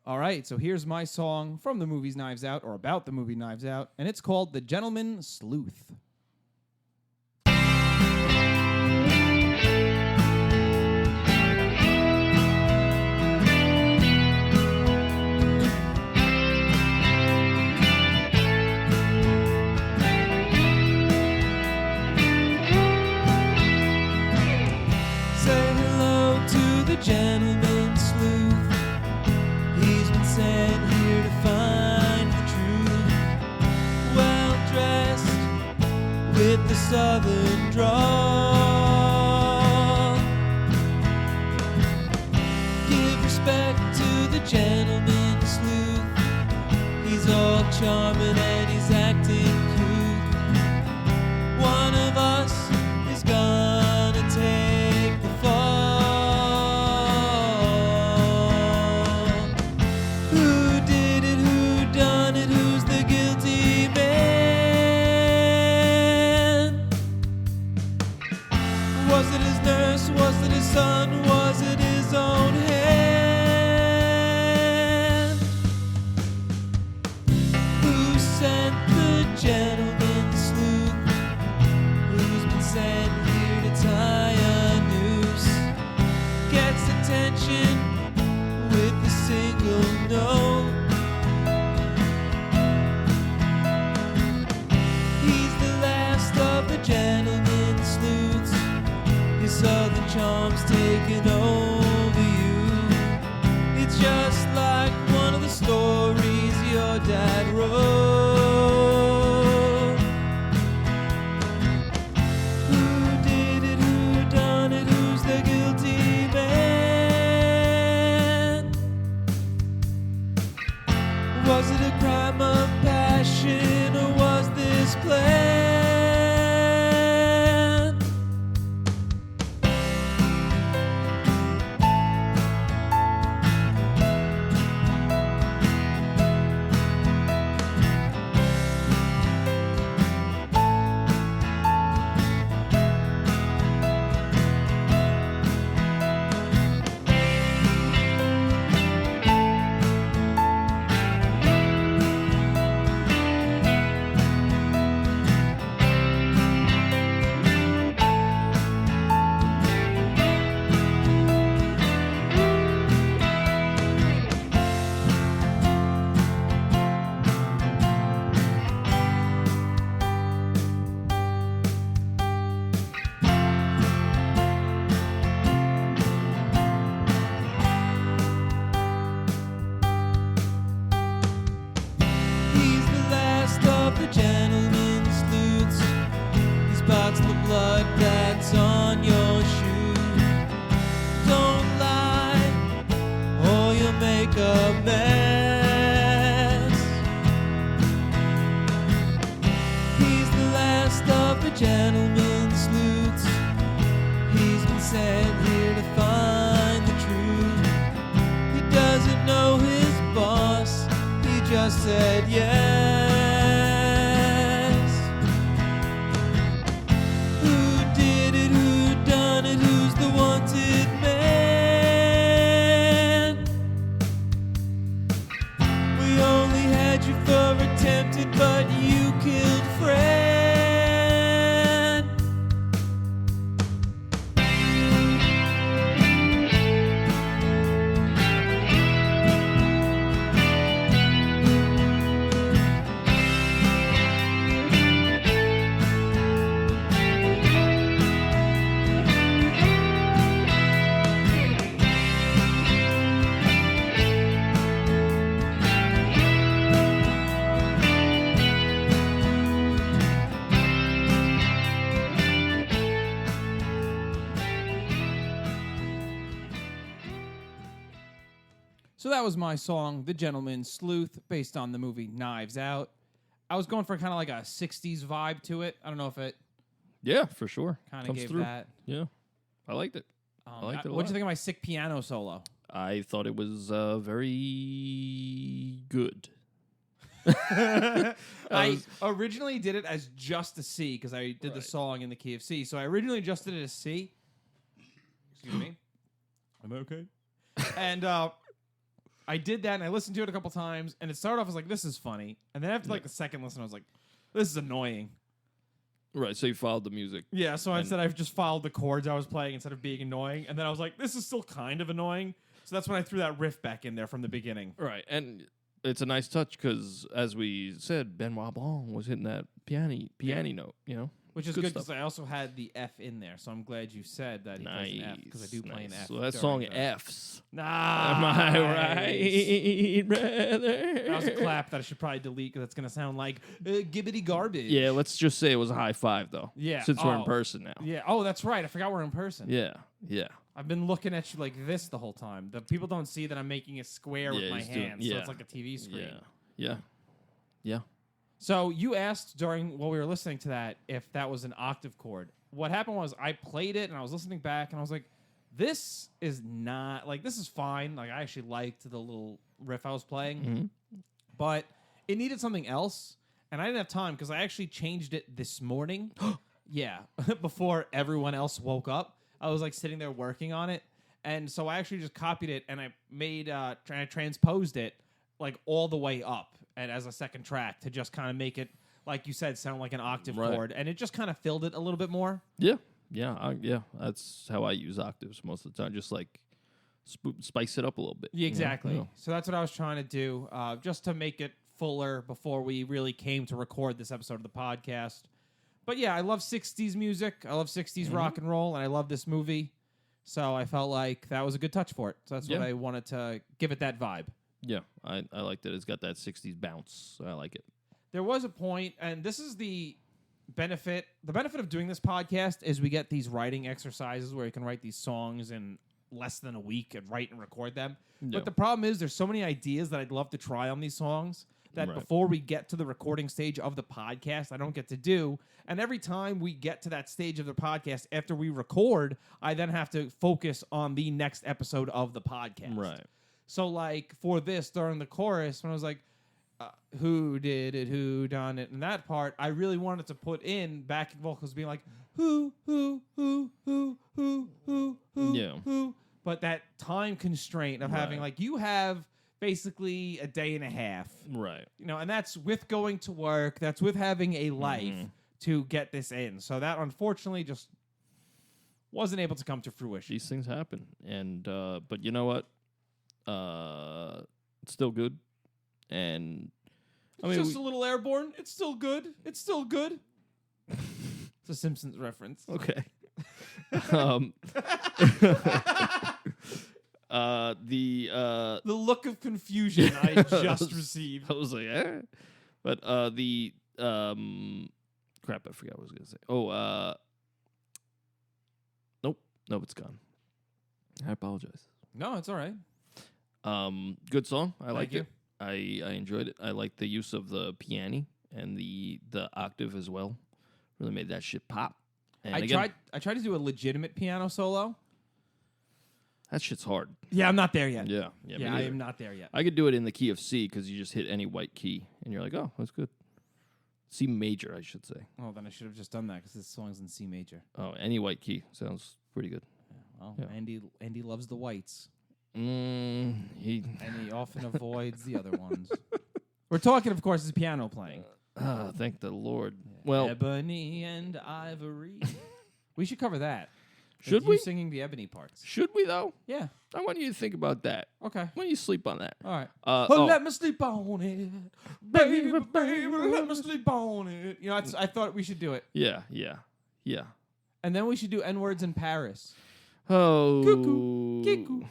All right, so here's my song from the movie Knives Out, or about the movie Knives Out, and it's called The Gentleman Sleuth. Gentleman Sleuth, he's been sent here to find the truth. Well dressed with the southern drawl. Give respect to the Gentleman Sleuth. He's all charming and he's acting couth. One of us is gonna take the fall. Was it his son? Was it his own hand? Who sent the Gentleman Sleuth? Who's been sent here to tie a noose? Gets attention with a single note. He's the last of the Gentleman Sleuths. His southern charm's taking over you. It's just like one of the stories your dad wrote. Who did it? Who done it? Who's the guilty man? Was it a crime of passion, or was this planned? Gentleman Sleuths, he spots the blood that's on your shoe. Don't lie, or you'll make a mess. He's the last of the Gentleman Sleuths. He's been sent here to find the truth. He doesn't know his boss, he just said yes. Who's the wanted man? We only had you for attempted, but you killed Fred. So that was my song, The Gentleman Sleuth, based on the movie Knives Out. I was going for kind of like a 60s vibe to it. I don't know if it Yeah, for sure. kind of Comes gave through. that. Yeah, I liked it. I liked it a What'd you lot. think of my sick piano solo? I thought it was very good. I originally did it as just a C because I did the Right. song in the key of C. So I originally just did it as C. Excuse me. I'm okay. And I did that, and I listened to it a couple times, and it started off as like, this is funny. And then after like the second listen, I was like, this is annoying. Right, so you followed the music. Yeah, so instead I just followed the chords I was playing instead of being annoying. And then I was like, this is still kind of annoying. So that's when I threw that riff back in there from the beginning. Right, and it's a nice touch because, as we said, Benoit Blanc was hitting that piano note, you know? Which is good because I also had the F in there. So I'm glad you said that he plays an F because I do play an F. So that song F's. Nah. Am I right, brother? That was a clap that I should probably delete because it's going to sound like gibbity garbage. Yeah, let's just say it was a high five, though. Yeah. Since we're in person now. Yeah. Oh, that's right. I forgot we're in person. Yeah, yeah. I've been looking at you like this the whole time. The people don't see that I'm making a square with my hands, so it's like a TV screen. Yeah. So you asked during while we were listening to that if that was an octave chord. What happened was I played it and I was listening back and I was like, this is not like this is fine. Like I actually liked the little riff I was playing, but it needed something else, and I didn't have time because I actually changed it this morning. Yeah, before everyone else woke up. I was like sitting there working on it, and so I actually just copied it and I made I transposed it like all the way up and as a second track to just kind of make it, like you said, sound like an octave chord, and it just kind of filled it a little bit more. Yeah. That's how I use octaves most of the time. Just like spice it up a little bit. Yeah, exactly. You know? So that's what I was trying to do, just to make it fuller before we really came to record this episode of the podcast. But yeah, I love 60s music. I love 60s rock and roll, and I love this movie. So I felt like that was a good touch for it. So that's what I wanted to give it that vibe. Yeah, I like that. It's got that 60s bounce. I like it. There was a point, and this is the benefit. The benefit of doing this podcast is we get these writing exercises where you can write these songs in less than a week and write and record them. Yeah. But the problem is there's so many ideas that I'd love to try on these songs that before we get to the recording stage of the podcast, I don't get to do. And every time we get to that stage of the podcast after we record, I then have to focus on the next episode of the podcast. Right. So, like, for this, during the chorus, when I was like, who did it, who done it, and that part, I really wanted to put in backing vocals being like, who, Yeah. who. But that time constraint of having, like, you have basically a day and a half. Right. You know, and that's with going to work, that's with having a life to get this in. So that, unfortunately, just wasn't able to come to fruition. These things happen. And, but you know what? It's still good. And I mean, just a little airborne. It's still good. It's still good. It's a Simpsons reference. Okay. The look of confusion I just received. I was like, eh? But the crap, I forgot what I was gonna say. Oh, nope, it's gone. I apologize. No, it's all right. Good song. I like you. it. I enjoyed it. I like the use of the piano and the octave as well. Really made that shit pop. And I tried to do a legitimate piano solo. That shit's hard. Yeah, I'm not there yet. Yeah, I am not there yet. I could do it in the key of C because you just hit any white key and you're like, oh, that's good. C major, I should say. Oh, then I should have just done that because this song's in C major. Oh, any white key sounds pretty good. Well, Yeah. Andy loves the whites. And He often avoids the other ones. We're talking, of course, his piano playing. thank the Lord. Well, Ebony and Ivory. We should cover that. Should you we? singing the ebony parts? Should we though? Yeah. I want you to think about that. Okay. Why don't you sleep on that? All right. Oh, Let me sleep on it, baby, let me sleep on it. You know, I thought we should do it, yeah. and then we should do N words in Paris. Oh, Cuckoo, cuckoo.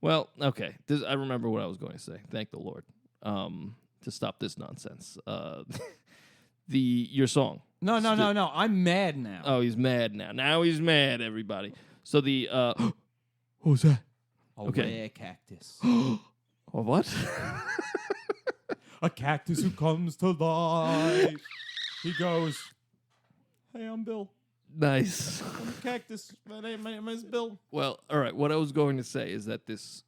Well, okay. I remember what I was going to say. Thank the Lord. To stop this nonsense. Your song. No. I'm mad now. Oh, he's mad now. Now he's mad, everybody. So the what was that? A okay. rare cactus. Oh, what? A cactus who comes to life. He goes, hey, I'm Bill. Nice. I'm a cactus. My name is Bill. Well, all right. What I was going to say is that this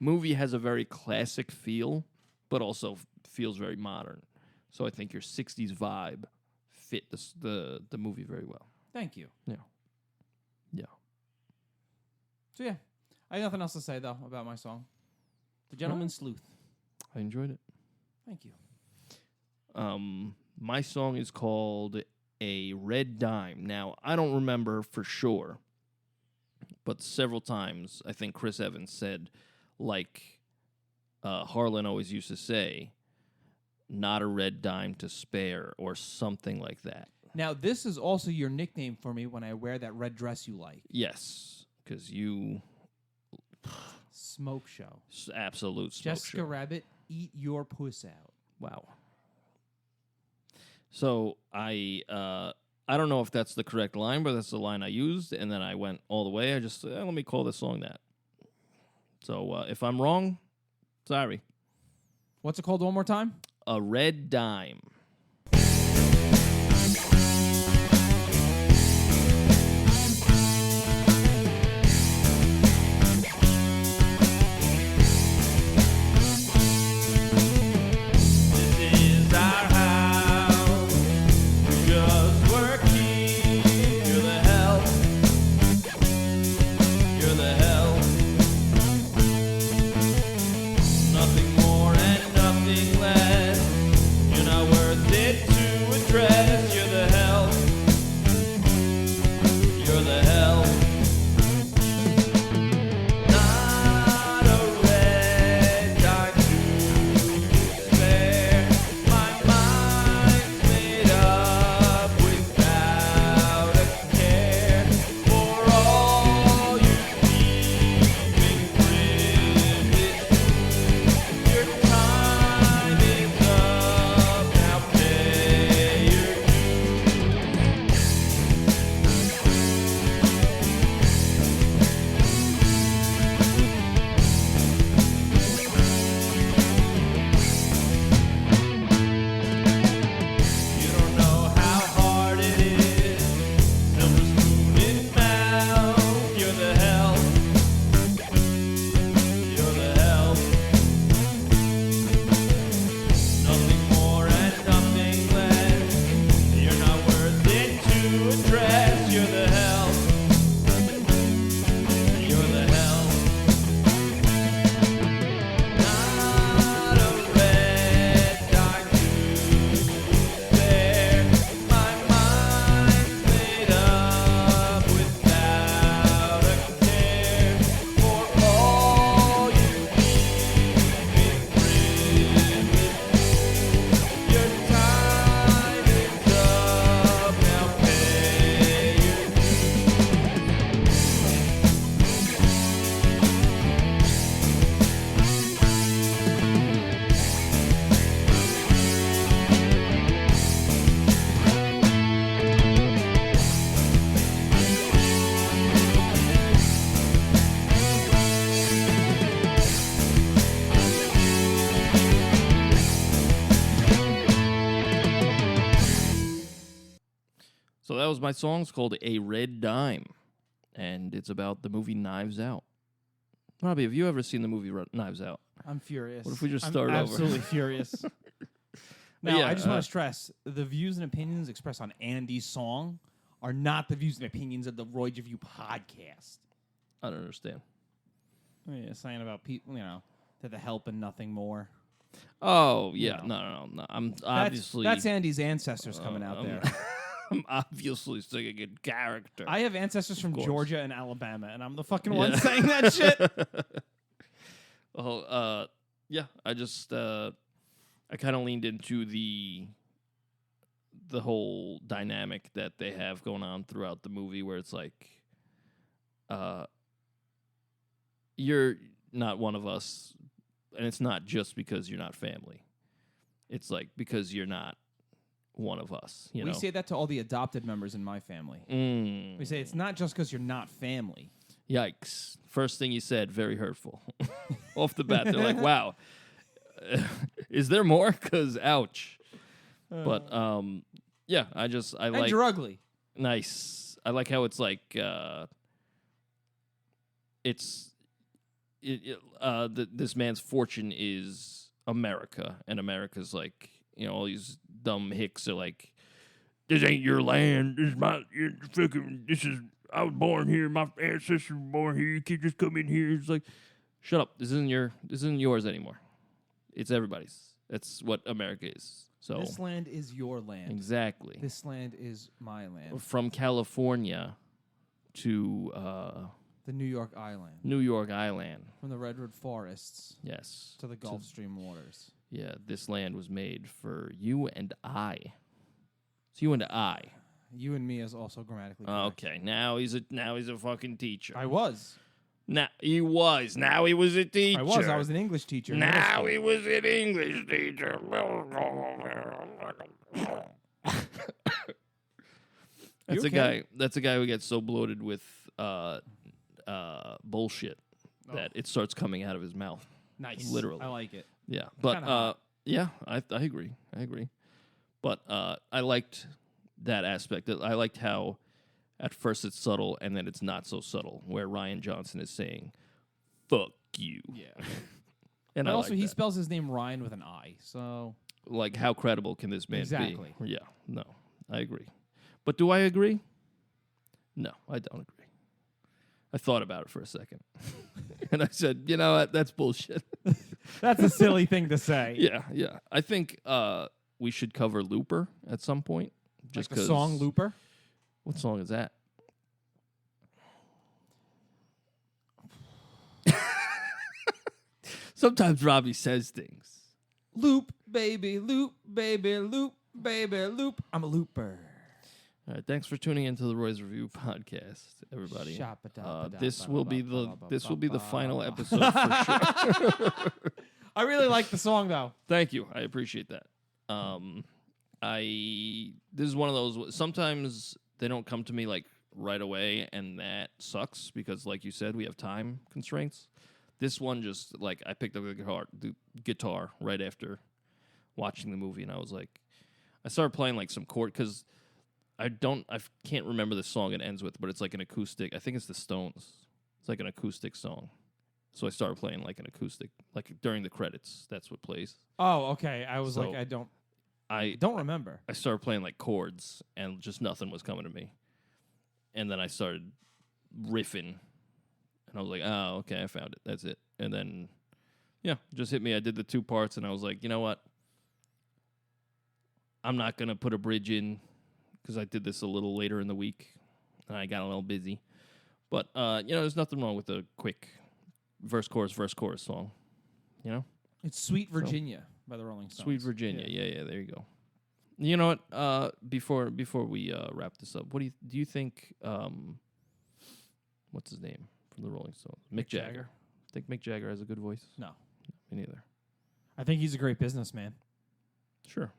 movie has a very classic feel, but also feels very modern. So I think your 60s vibe fit the movie very well. Thank you. Yeah. So yeah, I have nothing else to say, though, about my song. The Gentleman Sleuth. I enjoyed it. Thank you. My song is called A Red Dime. Now, I don't remember for sure, but several times I think Chris Evans said, like Harlan always used to say, not a red dime to spare, or something like that. Now, this is also your nickname for me when I wear that red dress you like. Yes, because you... Smoke show. Absolute smoke Jessica show. Rabbit, eat your puss out. Wow. So I don't know if that's the correct line, but that's the line I used, and then I went all the way. I just let me call this song that. So if I'm wrong, sorry. What's it called one more time? A Red Dime. So that was my song. It's called A Red Dime, and it's about the movie Knives Out. Robbie, have you ever seen the movie Knives Out? I'm furious. What if we just I'm start over? absolutely furious. Now, Yeah, I just want to stress, the views and opinions expressed on Andy's song are not the views and opinions of the Royd Review podcast. I don't understand. Yeah, saying about people, that the help and nothing more. Oh, yeah. No. No. I'm obviously... That's Andy's ancestors coming out there. I'm obviously singing in character. I have ancestors from course. Georgia and Alabama, and I'm the fucking one saying that shit. Well, yeah, I just... I kind of leaned into the whole dynamic that they have going on throughout the movie, where it's like, you're not one of us, and it's not just because you're not family. It's like because you're not one of us. You know? We say that to all the adopted members in my family. We say it's not just because you're not family. Yikes! First thing you said, very hurtful. Off the bat, they're like, "Wow, is there more?" Because ouch. But yeah, I And like. you're ugly. Nice. I like how it's like this man's fortune is America, and America's like, all these dumb hicks are like, this ain't your land. This is I was born here. My ancestors were born here. You can't just come in here. It's like, shut up. This isn't yours anymore. It's everybody's. That's what America is. So This land is your land. exactly. This land is my land. From California to The New York Island. New York Island. From the redwood forests Yes. to the Gulf Stream waters. Yeah, this land was made for you and I. It's you and I. You and me is also grammatically correct. Okay, now he's a fucking teacher. I was. Now he was. Now he was a teacher. I was an English teacher. in middle Now school. he was an English teacher. That's You a guy. okay? That's a guy who gets so bloated with bullshit that it starts coming out of his mouth. Nice. Literally. I like it. Yeah, Kinda but hot. yeah, I agree. I agree. But I liked that aspect. I liked how at first it's subtle and then it's not so subtle, where Ryan Johnson is saying, "Fuck you." Yeah. And But I also, like he that. spells his name Ryan with an I. So Like, how credible can this man Exactly. be? Yeah, no, I agree. But do I agree? No, I don't agree. I thought about it for a second. And I said, you know what? That's bullshit. that's a silly thing to say. Yeah. I think we should cover Looper at some point. Just Like the because. song Looper. What song is that? Sometimes Robbie says things. Loop, baby, loop, baby, loop, baby, loop. I'm a looper. All right, thanks for tuning into the Roy's Review podcast, everybody. This will be the final episode for sure. I really like the song though. Thank you, I appreciate that. This is one of those. Sometimes they don't come to me like right away, and that sucks because, like you said, we have time constraints. This one just like I picked up the guitar right after watching the movie, and I was like, I started playing like some chord because I can't remember the song it ends with, but it's like an acoustic. I think it's the Stones. It's like an acoustic song. So I started playing like an acoustic, like during the credits. That's what plays. Oh, okay. I was So, like, I don't remember. I started playing like chords, and just nothing was coming to me. And then I started riffing, and I was like, oh, okay, I found it. That's it. And then, yeah, just hit me. I did the two parts, and I was like, you know what? I'm not going to put a bridge in because I did this a little later in the week, and I got a little busy. But, there's nothing wrong with a quick verse, chorus song, you know? It's Sweet Virginia by the Rolling Stones. Sweet Virginia. Yeah, there you go. You know what? Before we wrap this up, what do you think? What's his name from the Rolling Stones? Mick Jagger. Think Mick Jagger has a good voice? No. Me neither. I think he's a great businessman. Sure.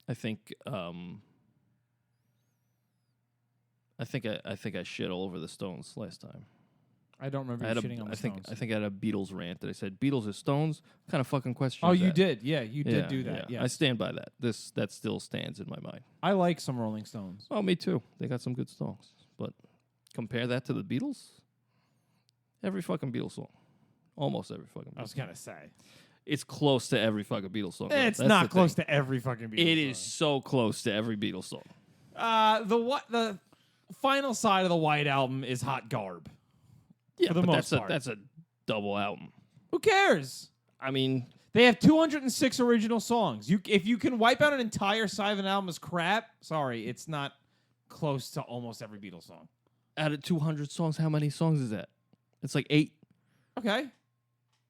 I think I shit all over the Stones last time. I don't remember you shitting on the Stones. I think I had a Beatles rant that I said Beatles or Stones. What kind of fucking question? Oh, is you that? did. Yeah, you did do that. Yeah. I stand by that. That still stands in my mind. I like some Rolling Stones. Oh, me too. They got some good songs, but compare that to the Beatles. Every fucking Beatles song, almost every fucking. I was gonna say it's close to every fucking Beatles song. it's not close to every fucking Beatles. It is so close to every Beatles song. The final side of the White Album is hot garb. Yeah, for the but most part. that's a double album. Who cares? I mean, They have 206 original songs. If you can wipe out an entire side of an album as crap, sorry, it's not close to almost every Beatles song. out of 200 songs, how many songs is that? It's like 8. Okay.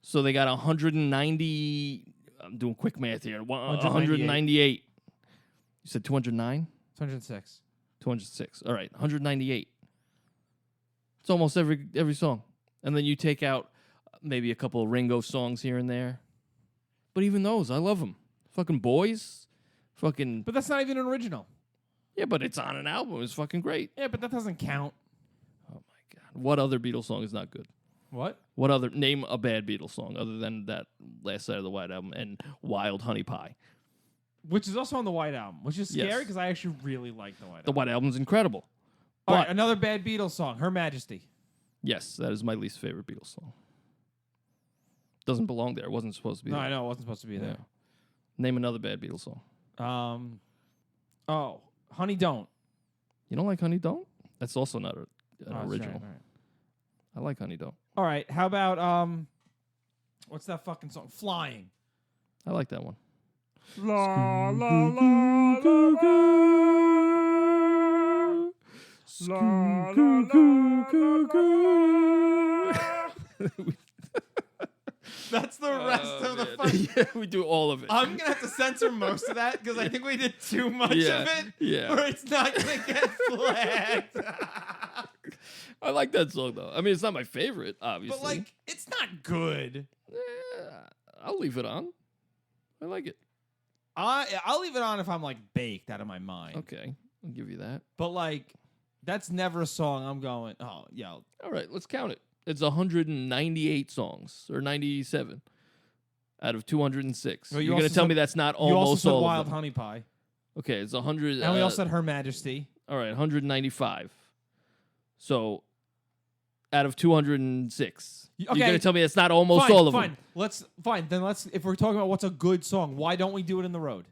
So they got 190. I'm doing quick math here. 198. 198. You said 209? 206. 206. All right, 198. It's almost every song. And then you take out maybe a couple of Ringo songs here and there. But even those, I love them. Fucking Boys. Fucking. But that's not even an original. Yeah, but it's on an album. It's fucking great. Yeah, but that doesn't count. Oh, my God. What other Beatles song is not good? What? What other? Name a bad Beatles song other than that Last Side of the White Album and Wild Honey Pie. Which is also on the White Album, which is Yes. scary because I actually really like the White The Album. White Album's incredible. All But right, another bad Beatles song, Her Majesty. yes, that is my least favorite Beatles song. Doesn't belong there. It wasn't supposed to be No, there. I know it wasn't supposed to be there. Name another bad Beatles song. Honey Don't. You don't like Honey Don't? That's also not an Oh, original. All right. I like Honey Don't. All right. How about what's that fucking song? Flying. I like that one. La la la la la la. That's the rest of the fucking. Yeah, we do all of it. I'm gonna have to censor most of that because I think we did too much of it. Yeah. Or it's not gonna get flagged. I like that song though. I mean, it's not my favorite, obviously. But like, it's not good. I'll leave it on. I like it. I'll leave it on if I'm like baked out of my mind. Okay, I'll give you that. But like, that's never a song I'm going. Oh yeah. All right, let's count it. It's 198 songs or 97 out of 206. Well, You're going to tell me that's not almost you also said all Wild of them. Honey Pie. Okay, it's 100. And we also said Her Majesty. All right, 195. So out of 206. You're going to tell me it's not almost all of them. Then let's. If we're talking about what's a good song, why don't we do it in the road?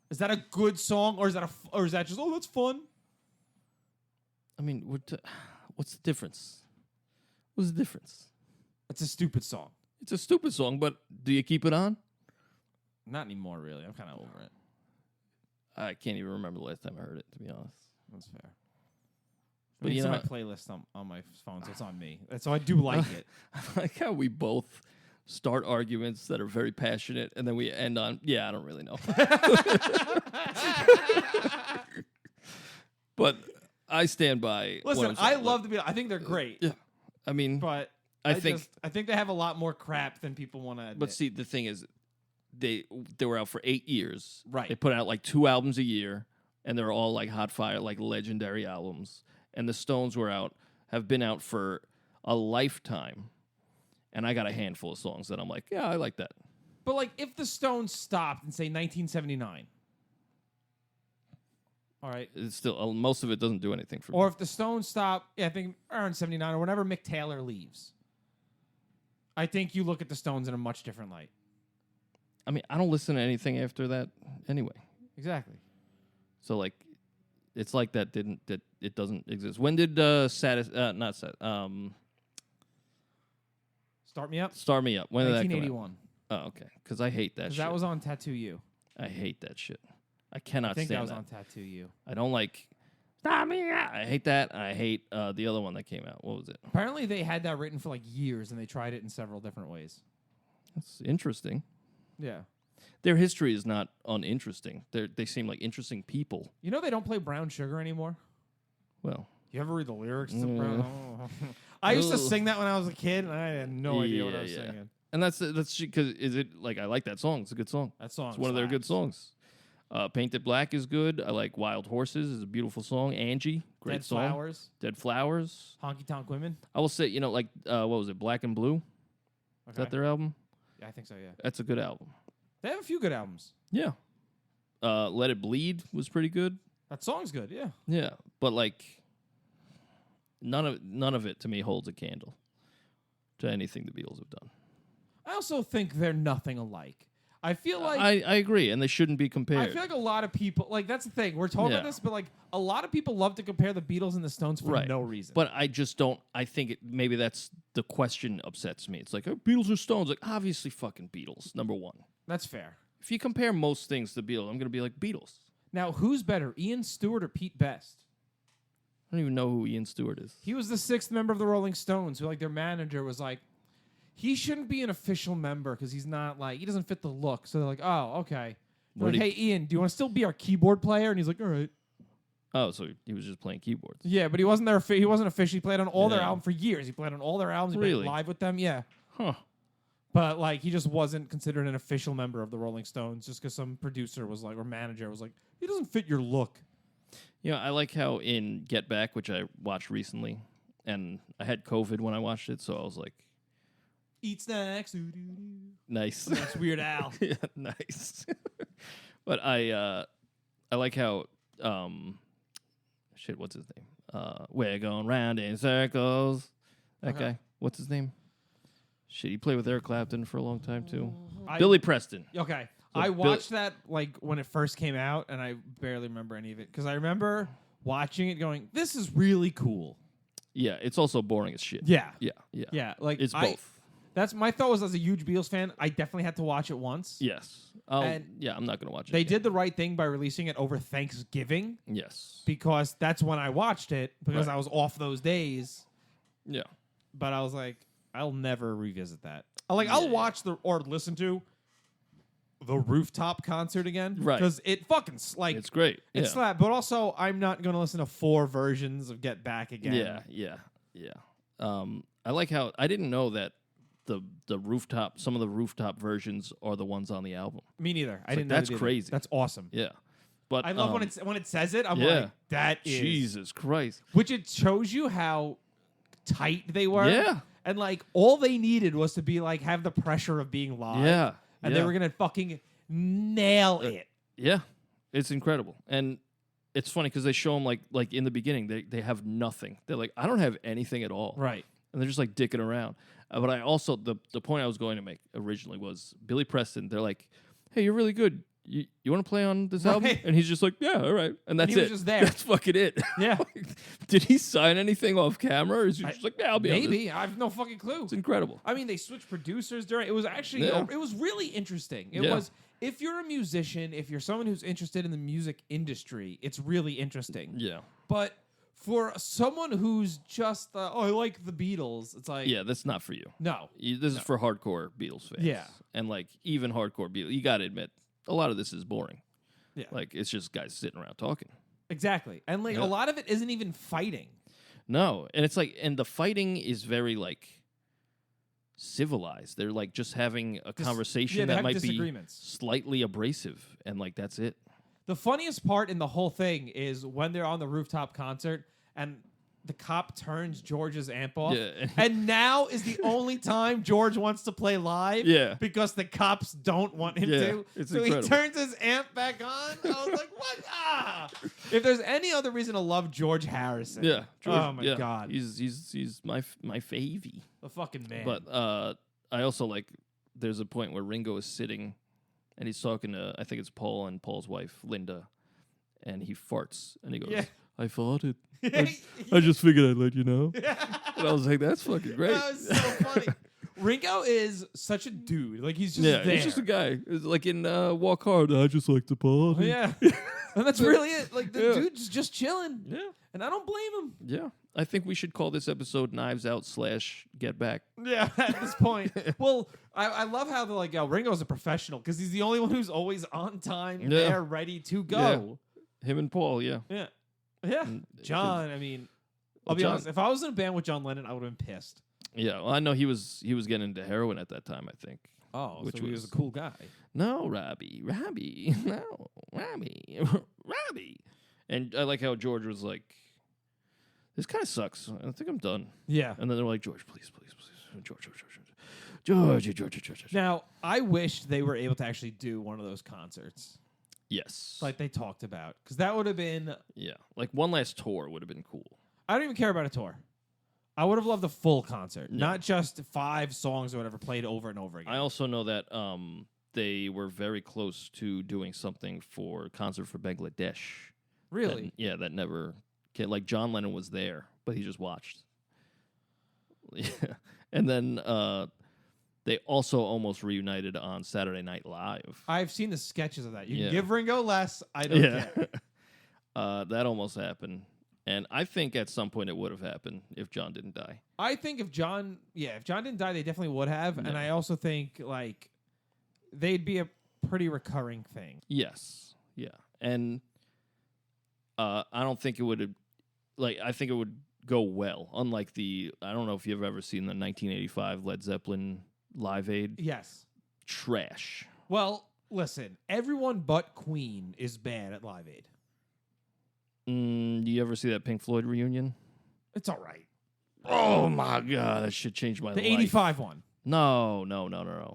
Is that a good song, or is that just that's fun? I mean, what's the difference? What's the difference? It's a stupid song. It's a stupid song, but do you keep it on? Not anymore, really. I'm kind of over it. I can't even remember the last time I heard it, to be honest. That's fair. But It's you in know, my playlist on my phone, so it's on me. So I do like it. I like how we both start arguments that are very passionate, and then we end on, I don't really know. But I stand by. Listen, I love the Beatles. I think they're great. Yeah, I mean, But I think they have a lot more crap than people want to admit. But see, the thing is, they were out for 8 years. Right. They put out like 2 albums a year, and they're all like hot fire, like legendary albums. And the Stones have been out for a lifetime. And I got a handful of songs that I'm like, yeah, I like that. But like, if the Stones stopped and say 1979, all right, It's still most of it doesn't do anything for me. or if the Stones stop, I think around 79 or whenever Mick Taylor leaves, I think you look at the Stones in a much different light. I mean, I don't listen to anything after that anyway. Exactly. So like, it's like that it doesn't exist. When did Start Me Up? Start Me Up. When did that come out? 1981. Oh, okay. Because I hate that shit. That was on Tattoo You. I hate that shit. I cannot I think stand that was on Tattoo You. I don't like. Stop me! I hate that. I hate the other one that came out. What was it? Apparently, they had that written for like years, and they tried it in several different ways. That's interesting. Yeah. Their history is not uninteresting. They seem like interesting people. You know they don't play Brown Sugar anymore? Well, You ever read the lyrics to Brown? Oh. I used to sing that when I was a kid, and I had no idea what I was singing. And that's because is it like I like that song? It's a good song. That song. It's one of their good songs. Painted Black is good. I like Wild Horses is a beautiful song. Angie, great Dead song. Flowers. Dead Flowers. Honky Tonk Women. I will say, like what was it? Black and Blue. Is that their album? Yeah, I think so. Yeah. That's a good album. They have a few good albums. Yeah. Let It Bleed was pretty good. That song's good. Yeah. Yeah, but like none of it to me holds a candle to anything the Beatles have done. I also think they're nothing alike. I feel like I agree, and they shouldn't be compared. I feel like a lot of people that's the thing. We're talking about this, but like a lot of people love to compare the Beatles and the Stones for no reason. But I just don't. I think maybe that's the question upsets me. It's like Beatles or Stones. Like obviously, fucking Beatles. Number one. That's fair. If you compare most things to the Beatles, I'm gonna be like Beatles. Now, who's better, Ian Stewart or Pete Best? I don't even know who Ian Stewart is. He was the 6th member of the Rolling Stones, who like their manager was like, he shouldn't be an official member because he's not like he doesn't fit the look. So they're like, oh, okay. They're like, hey, Ian, do you want to still be our keyboard player? And he's like, all right. Oh, so he was just playing keyboards. Yeah, but he wasn't there. He wasn't official. He played on all their albums for years. He played on all their albums. He played live with them. Yeah. Huh. But like he just wasn't considered an official member of the Rolling Stones just because some producer was like, or manager was like, he doesn't fit your look. Yeah, I like how in Get Back, which I watched recently, and I had COVID when I watched it, so I was like, eat snacks. Nice. That's Weird Al. Yeah, nice. But I like how what's his name? We're going round in circles. That guy. What's his name? Shit, he played with Eric Clapton for a long time too. Billy Preston. Okay. So I watched that like when it first came out, and I barely remember any of it because I remember watching it going, this is really cool. Yeah, it's also boring as shit. Yeah. Yeah. Like It's both. That's my thought was as a huge Beatles fan, I definitely had to watch it once. Yes. And I'm not going to watch it. They again. did the right thing by releasing it over Thanksgiving Yes. because that's when I watched it because Right. I was off those days. Yeah. But I was like, I'll never revisit that. I'll watch or listen to the Rooftop concert again. Right. Because it fucking, It's great. It's yeah. slap. But also, I'm not going to listen to 4 versions of Get Back again. Yeah. I like how I didn't know that the Rooftop, some of the Rooftop versions are the ones on the album. Me neither. I didn't know that's they did crazy. That. That's awesome. Yeah. But I love when it says it. I'm yeah. like, that is. Jesus Christ. Which it shows you how tight they were. Yeah. And all they needed was to be have the pressure of being live. Yeah. And they were going to fucking nail it. Yeah. It's incredible. And it's funny because they show them like in the beginning, they have nothing. They're like, I don't have anything at all. Right. And they're just dicking around. But I also, the point I was going to make originally was Billy Preston. They're like, hey, you're really good. You want to play on this album? And he's just like, yeah, all right. And that's he was it. just there. That's fucking it. Yeah. Did he sign anything off camera? Or is he just like, yeah, I'll be on this? Maybe. I have no fucking clue. It's incredible. I mean, they switched producers during. It was actually, it was really interesting. It Yeah. was, if you're a musician, if you're someone who's interested in the music industry, it's really interesting. Yeah. But for someone who's just, I like the Beatles, it's like, Yeah, that's not for you. no. This is for hardcore Beatles fans. Yeah. And even hardcore Beatles, you got to admit, a lot of this is boring. Yeah. It's just guys sitting around talking. Exactly. And a lot of it isn't even fighting. No. And it's and the fighting is very civilized. They're just having a conversation they that have might be disagreements. slightly abrasive, and that's it. The funniest part in the whole thing is when they're on the Rooftop concert and the cop turns George's amp off. Yeah. And now is the only time George wants to play live. Yeah. Because the cops don't want him Yeah, to. it's so incredible. he turns his amp back on. I was like, what? If there's any other reason to love George Harrison. Yeah. George, oh my God. He's my favy. The fucking man. But I also there's a point where Ringo is sitting and he's talking to, I think it's Paul and Paul's wife, Linda, and he farts and he goes, Yeah. I farted. I just figured I'd let you know. And I was like, that's fucking great. That was so funny. Ringo is such a dude. He's just there. He's just a guy. It's in Walk Hard, I just like to party. Yeah. And that's really it. The dude's just chilling. Yeah. And I don't blame him. Yeah. I think we should call this episode Knives Out / Get Back. Yeah, at this point. Well, I love how they're Ringo's a professional because he's the only one who's always on time, there, ready to go. Yeah. Him and Paul, yeah. Yeah. Yeah. John, I mean, I'll be honest. If I was in a band with John Lennon, I would have been pissed. Yeah, well, I know he was getting into heroin at that time, I think. Oh, which so he was a cool guy. No, Robbie, no, Robbie. And I like how George was like, this kind of sucks. I think I'm done. Yeah. And then they're like, George, please. George. Now, I wish they were able to actually do one of those concerts. Yes. Like they talked about. Because that would have been... Yeah. One last tour would have been cool. I don't even care about a tour. I would have loved a full concert. Not just 5 songs or whatever played over and over again. I also know that they were very close to doing something for Concert for Bangladesh. Really? That never... John Lennon was there, but he just watched. Yeah. And then they also almost reunited on Saturday Night Live. I've seen the sketches of that. You Yeah. can give Ringo less. I don't care. That almost happened. And I think at some point it would have happened if John didn't die. I think if John didn't die, they definitely would have. Yeah. And I also think, they'd be a pretty recurring thing. Yes. Yeah. And I don't think it would have... I think it would go well. Unlike I don't know if you've ever seen the 1985 Led Zeppelin Live Aid. Yes. Trash. Well, listen, everyone but Queen is bad at Live Aid. Do you ever see that Pink Floyd reunion? It's all right. Oh my God, that shit changed my life. The 85 one. No.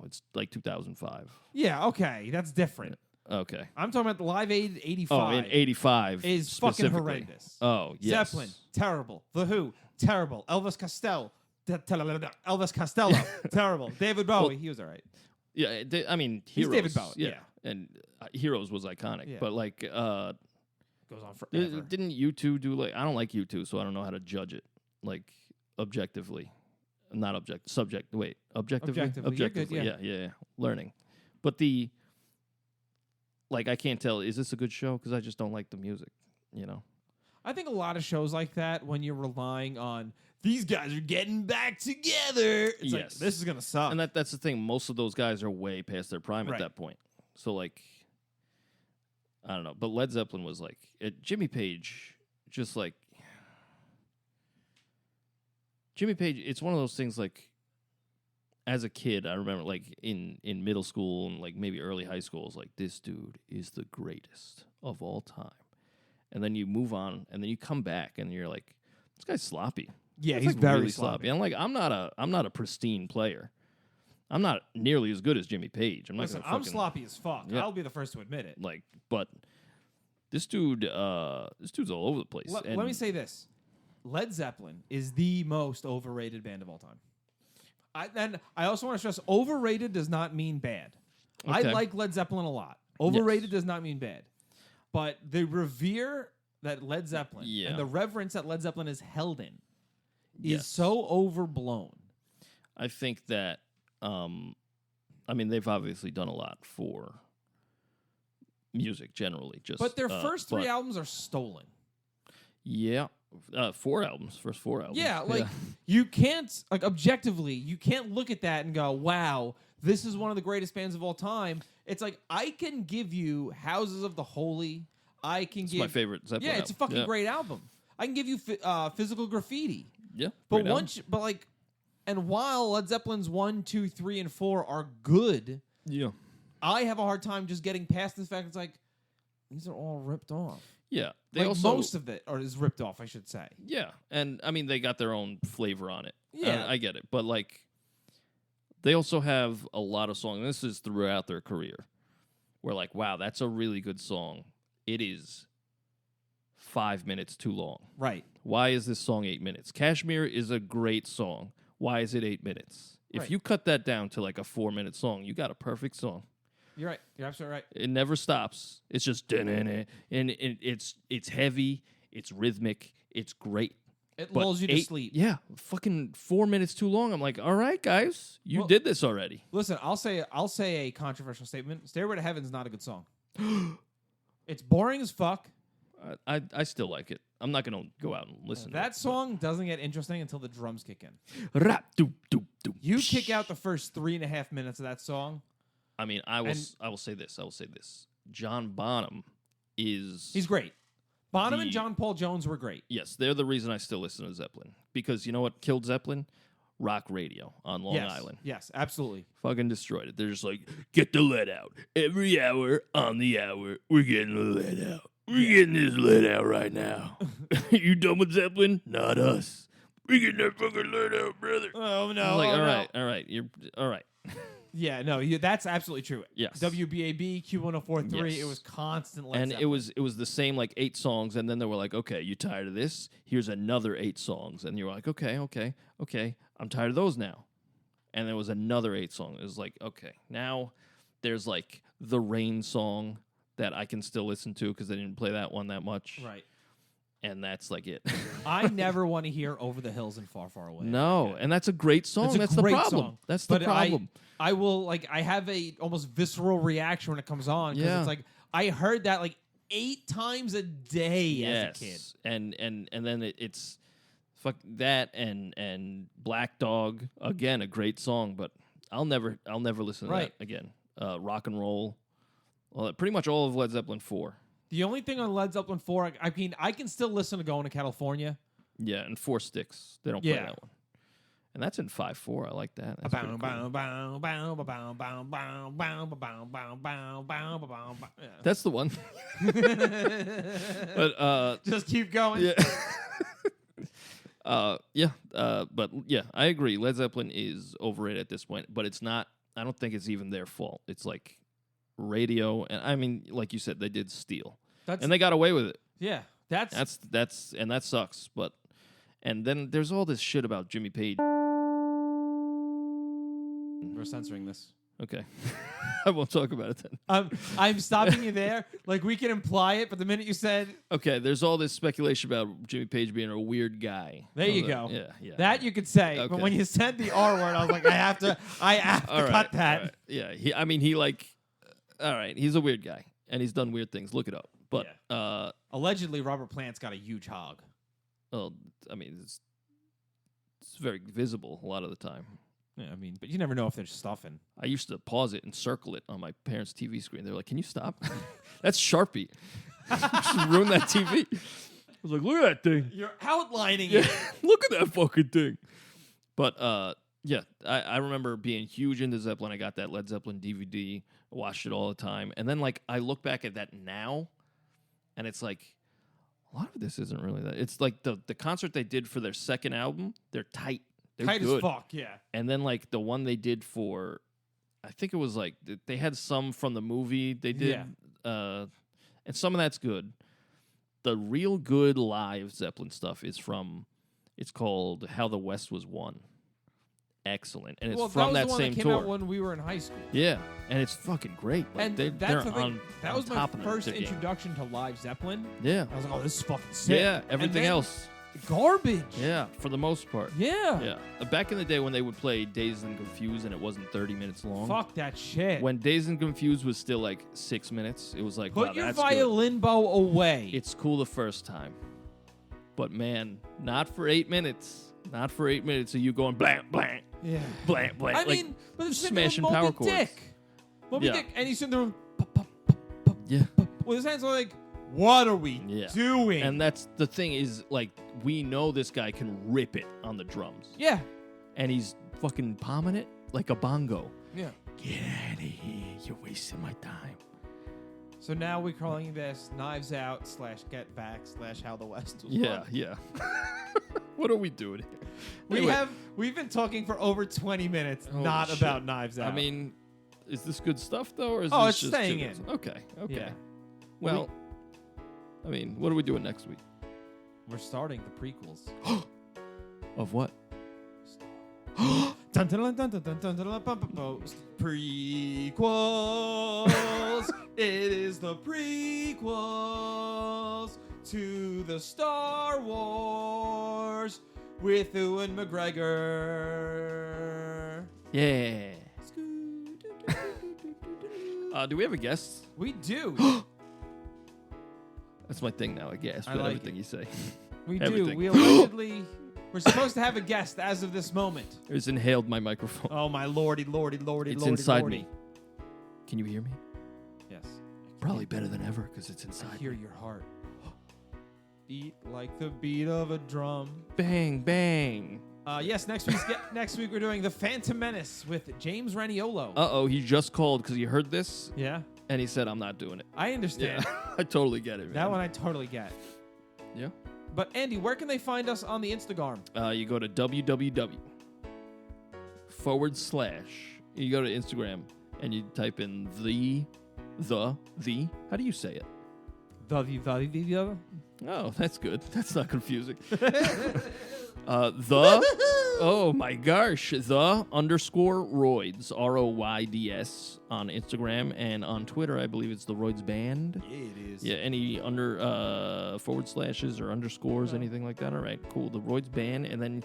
It's 2005. Yeah, okay, that's different. Okay. I'm talking about the Live Aid 85. Oh, in 85 is fucking specifically. horrendous. Oh, yes. Zeppelin, terrible. The Who, terrible. Elvis Costello, terrible. David Bowie, he was all right. Yeah, I mean, He's Heroes. David Bowie, yeah. And Heroes was iconic. Yeah. But goes on forever. Didn't U2 do like? I don't like U2, so I don't know how to judge it like objectively. Not objectively. Objectively. You're good, Yeah. Learning, but I can't tell. Is this a good show? Because I just don't like the music. You know. I think a lot of shows like that, when you're relying on these guys are getting back together, it's like, this is gonna suck. And that's the thing. Most of those guys are way past their prime at that point. So like, I don't know. But Led Zeppelin was like Jimmy Page, just like Jimmy Page. It's one of those things like. As a kid, I remember like in middle school and like maybe early high school, it's like this dude is the greatest of all time. And then you move on, and then you come back, and you're like, this guy's sloppy. Yeah, he's like very really sloppy. I'm like, I'm not a pristine player. I'm not nearly as good as Jimmy Page. I'm sloppy as fuck. Yeah. I'll be the first to admit it. Like, but this dude's all over the place. Let me say this: Led Zeppelin is the most overrated band of all time. I also want to stress, overrated does not mean bad. Okay. I like Led Zeppelin a lot. Overrated does not mean bad. But the revere that Led Zeppelin and the reverence that Led Zeppelin is held in is so overblown. I think that, they've obviously done a lot for music generally. But their first three albums are stolen. Yeah. First 4 albums. Yeah, you can't, objectively, you can't look at that and go, wow, this is one of the greatest bands of all time. It's like, I can give you Houses of the Holy. It's my favorite Zeppelin album. It's a fucking great album. I can give you Physical Graffiti. Yeah. But while Led Zeppelin's 1, 2, 3, and 4 are good, I have a hard time just getting past this fact. It's like, these are all ripped off. Yeah. Most of it is ripped off, I should say. Yeah. And, they got their own flavor on it. Yeah. I get it. But, they also have a lot of songs, and this is throughout their career, where, wow, that's a really good song. It is 5 minutes too long. Right. Why is this song 8 minutes? Kashmir is a great song. Why is it 8 minutes? If you cut that down to, a 4-minute song, you got a perfect song. You're right. You're absolutely right. It never stops. It's just and it's heavy. It's rhythmic. It's great. It lulls you to sleep. Yeah, fucking 4 minutes too long. I'm like, all right, guys, you did this already. Listen, I'll say a controversial statement. Stairway to Heaven is not a good song. It's boring as fuck. I still like it. I'm not gonna go out and listen. That song doesn't get interesting until the drums kick in. Rap, doop, doop, doop. You kick out the first 3.5 minutes of that song. I will say this. John Bonham he's great. Bonham and John Paul Jones were great. Yes, they're the reason I still listen to Zeppelin. Because you know what killed Zeppelin? Rock radio on Long Island. Yes, absolutely. Fucking destroyed it. They're just like, get the lead out. Every hour on the hour, we're getting the lead out. We're getting this lead out right now. You done with Zeppelin? Not us. We're getting that fucking lead out, brother. Oh, no. All right. You're all right. Yeah, no, that's absolutely true. Yes. WBAB, Q1043, Yes. It was constant Led And Zeppelin. it was the same 8 songs, and then they were like, okay, you tired of this? Here's another 8 songs. And you're like, okay, I'm tired of those now. And there was another 8 songs. It was like, okay, now there's the Rain song that I can still listen to because they didn't play that one that much. Right. And that's it. I never want to hear Over the Hills and Far, Far Away. No, and that's a great song. That's the problem. Song. That's the problem. I will I have a almost visceral reaction when it comes on because it's I heard that 8 times a day as a kid. And then it's fuck that and Black Dog, again a great song, but I'll never listen to that again. Rock and Roll. Well, pretty much all of Led Zeppelin 4. The only thing on Led Zeppelin 4, I can still listen to Going to California. Yeah, and 4 Sticks. They don't play that one. And that's in 5/4. I like that. That's pretty cool. That's the one. But just keep going. Yeah. But yeah, I agree. Led Zeppelin is overrated at this point, but it's not. I don't think it's even their fault. It's radio, and like you said, they did steal, and they got away with it. Yeah, that's and that sucks. And then there's all this shit about Jimmy Page. We're censoring this. Okay. I won't talk about it then. I'm stopping you there. Like, we can imply it, but the minute you said... Okay, there's all this speculation about Jimmy Page being a weird guy. There you go. Yeah. That you could say, but Okay. when you said the R word, I was like, I have to cut that. All right. Yeah, all right, he's a weird guy, and he's done weird things. Look it up. But, Allegedly, Robert Plant's got a huge hog. well, I mean, it's very visible a lot of the time. Yeah, I mean, but you never know if there's stuffing. I used to pause it and circle it on my parents' TV screen. They were like, "Can you stop? That's Sharpie. Just ruined that TV." I was like, "Look at that thing. You're outlining Yeah, it. look at that fucking thing." But yeah, I remember being huge into Zeppelin. I got that Led Zeppelin DVD. I watched it all the time, and then like I look back at that now, and it's like a lot of this isn't really that. It's like the concert they did for their second album. They're tight. They're Tight good. as fuck, yeah. And then like the one they did for, I think it was like they had some from the movie they did, and some of that's good. The real good live Zeppelin stuff is from, it's called How the West Was Won. Excellent, and it's from that same that came tour. out when we were in high school. Yeah, and it's fucking great. Like, And they're that's the thing. on, That on was my top of first their game. introduction to live Zeppelin. Yeah, I was like, oh, this is fucking sick. yeah. And Everything then else, garbage. yeah, for the most part. Yeah. Yeah. Back in the day when they would play Dazed and Confused and it wasn't 30 minutes long. Fuck that shit. When Dazed and Confused was still like 6 minutes, it was like, Put wow, your that's violin bow away. good. It's cool the first time. But man, not for 8 minutes. Not for 8 minutes of you going blank, blank, yeah. blank, blank. I like, mean, but it's smashing Moby power chords. Dick. Moby Yeah. Dick, and he's sitting there pop, pop, pop, pop, yeah. pop, with his hands like, what are we doing? And that's the thing is, like, we know this guy can rip it on the drums. yeah. And he's fucking palming it like a bongo. Yeah. Get out of here. You're wasting my time. So now we're calling this Knives Out / Get Back / How the West Was Won. Yeah. What are we doing? Anyway, We've been talking for over 20 minutes, Holy not shit. about Knives Out. I mean, is this good stuff though, or is Oh, this it's just staying jitters? in. Okay. Yeah. Well, I mean, what are we doing next week? We're starting the prequels. Of what? Dun, dun, dun, dun, dun, dun, dun, dun, bum, bum, bum. Prequels. It is the prequels to the Star Wars with Ewan McGregor. Yeah. Do we have a guest? We do. That's my thing now, I guess. I But like everything you say. We do. Everything. We allegedly... We're supposed to have a guest as of this moment. It's inhaled my microphone. Oh, my lordy, lordy, lordy, It's lordy, inside lordy. me. Can you hear me? Yes. Probably better than ever because it's inside. I hear your heart. Beat like the beat of a drum. Bang, bang. Yes, next week we're doing The Phantom Menace with James Raniolo. Uh-oh, he just called because he heard this, Yeah, and he said, I'm not doing it. I understand. Yeah, I totally get it, man. That one I totally get. Yeah. But Andy, where can they find us on the Instagram? You go to www/ you go to Instagram and you type in the. How do you say it? The. Oh, that's good. That's not confusing. Oh my gosh, _Royds, ROYDS on Instagram, and on Twitter, I believe it's TheRoydsBand. Yeah, it is. Yeah, any under / or underscores, anything like that. All right, cool. TheRoydsBand, and then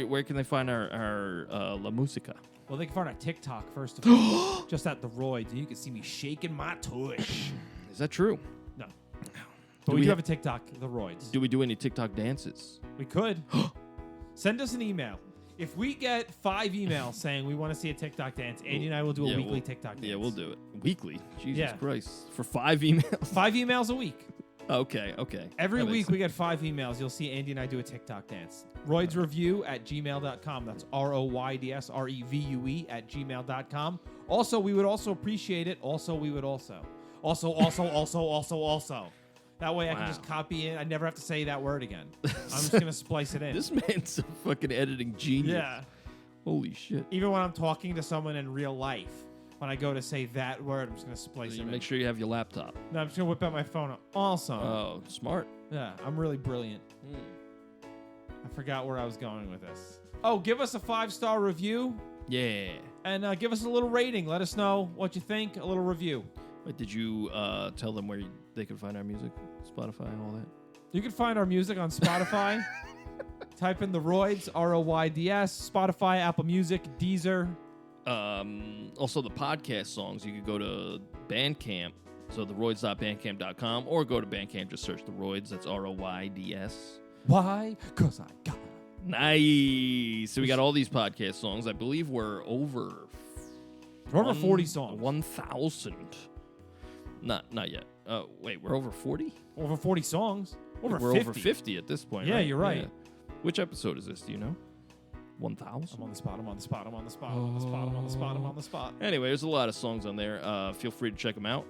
where can they find our La Musica? Well, they can find our TikTok first of all, just at the Royds, and you can see me shaking my tush. Is that true? No, but we do have a TikTok, the Royds. Do we do any TikTok dances? We could. Send us an email. If we get 5 emails saying we want to see a TikTok dance, Andy and I will do a weekly TikTok dance. Yeah, we'll do it. Weekly? Jesus Yeah. Christ. For 5 emails? 5 emails a week. Okay. Every That makes week we get 5 emails. You'll see Andy and I do a TikTok dance. RoydsReview@gmail.com. That's RoydsRevue@gmail.com. Also, we would also appreciate it. Also. That way I can just copy it. I never have to say that word again. I'm just going to splice it in. This man's a fucking editing genius. Yeah. Holy shit. Even when I'm talking to someone in real life, when I go to say that word, I'm just going to splice So it you in. make sure you have your laptop. No, I'm just going to whip out my phone. Also. Oh, smart. Yeah, I'm really brilliant. I forgot where I was going with this. Oh, give us a 5-star review. Yeah. And give us a little rating. Let us know what you think. A little review. Wait, did you tell them where they could find our music? Spotify and all that? You can find our music on Spotify. Type in The Royds, ROYDS, Spotify, Apple Music, Deezer. Also, the podcast songs, you could go to Bandcamp, so TheRoyds.bandcamp.com, or go to Bandcamp, just search The Royds, that's ROYDS. Why? Because I got it. Nice. So we got all these podcast songs. I believe we're over... We're over 40 songs. 1,000. Not yet. Wait, we're over 40? Over 40 songs. We're 50. Over 50 at this point, Yeah, right? you're right. Yeah. Which episode is this? Do you know? 1,000? I'm on the spot. I'm on the spot. I'm on the spot. I'm on the spot. I'm on the spot. I'm on the spot. Anyway, there's a lot of songs on there. Feel free to check them out.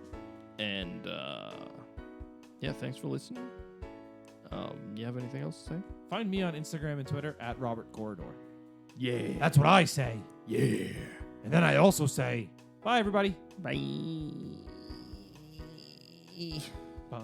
And, yeah, thanks for listening. You have anything else to say? Find me on Instagram and Twitter at Robert Corridor. Yeah. That's what I say. Yeah. And then I also say, bye, everybody. Bye. Bye.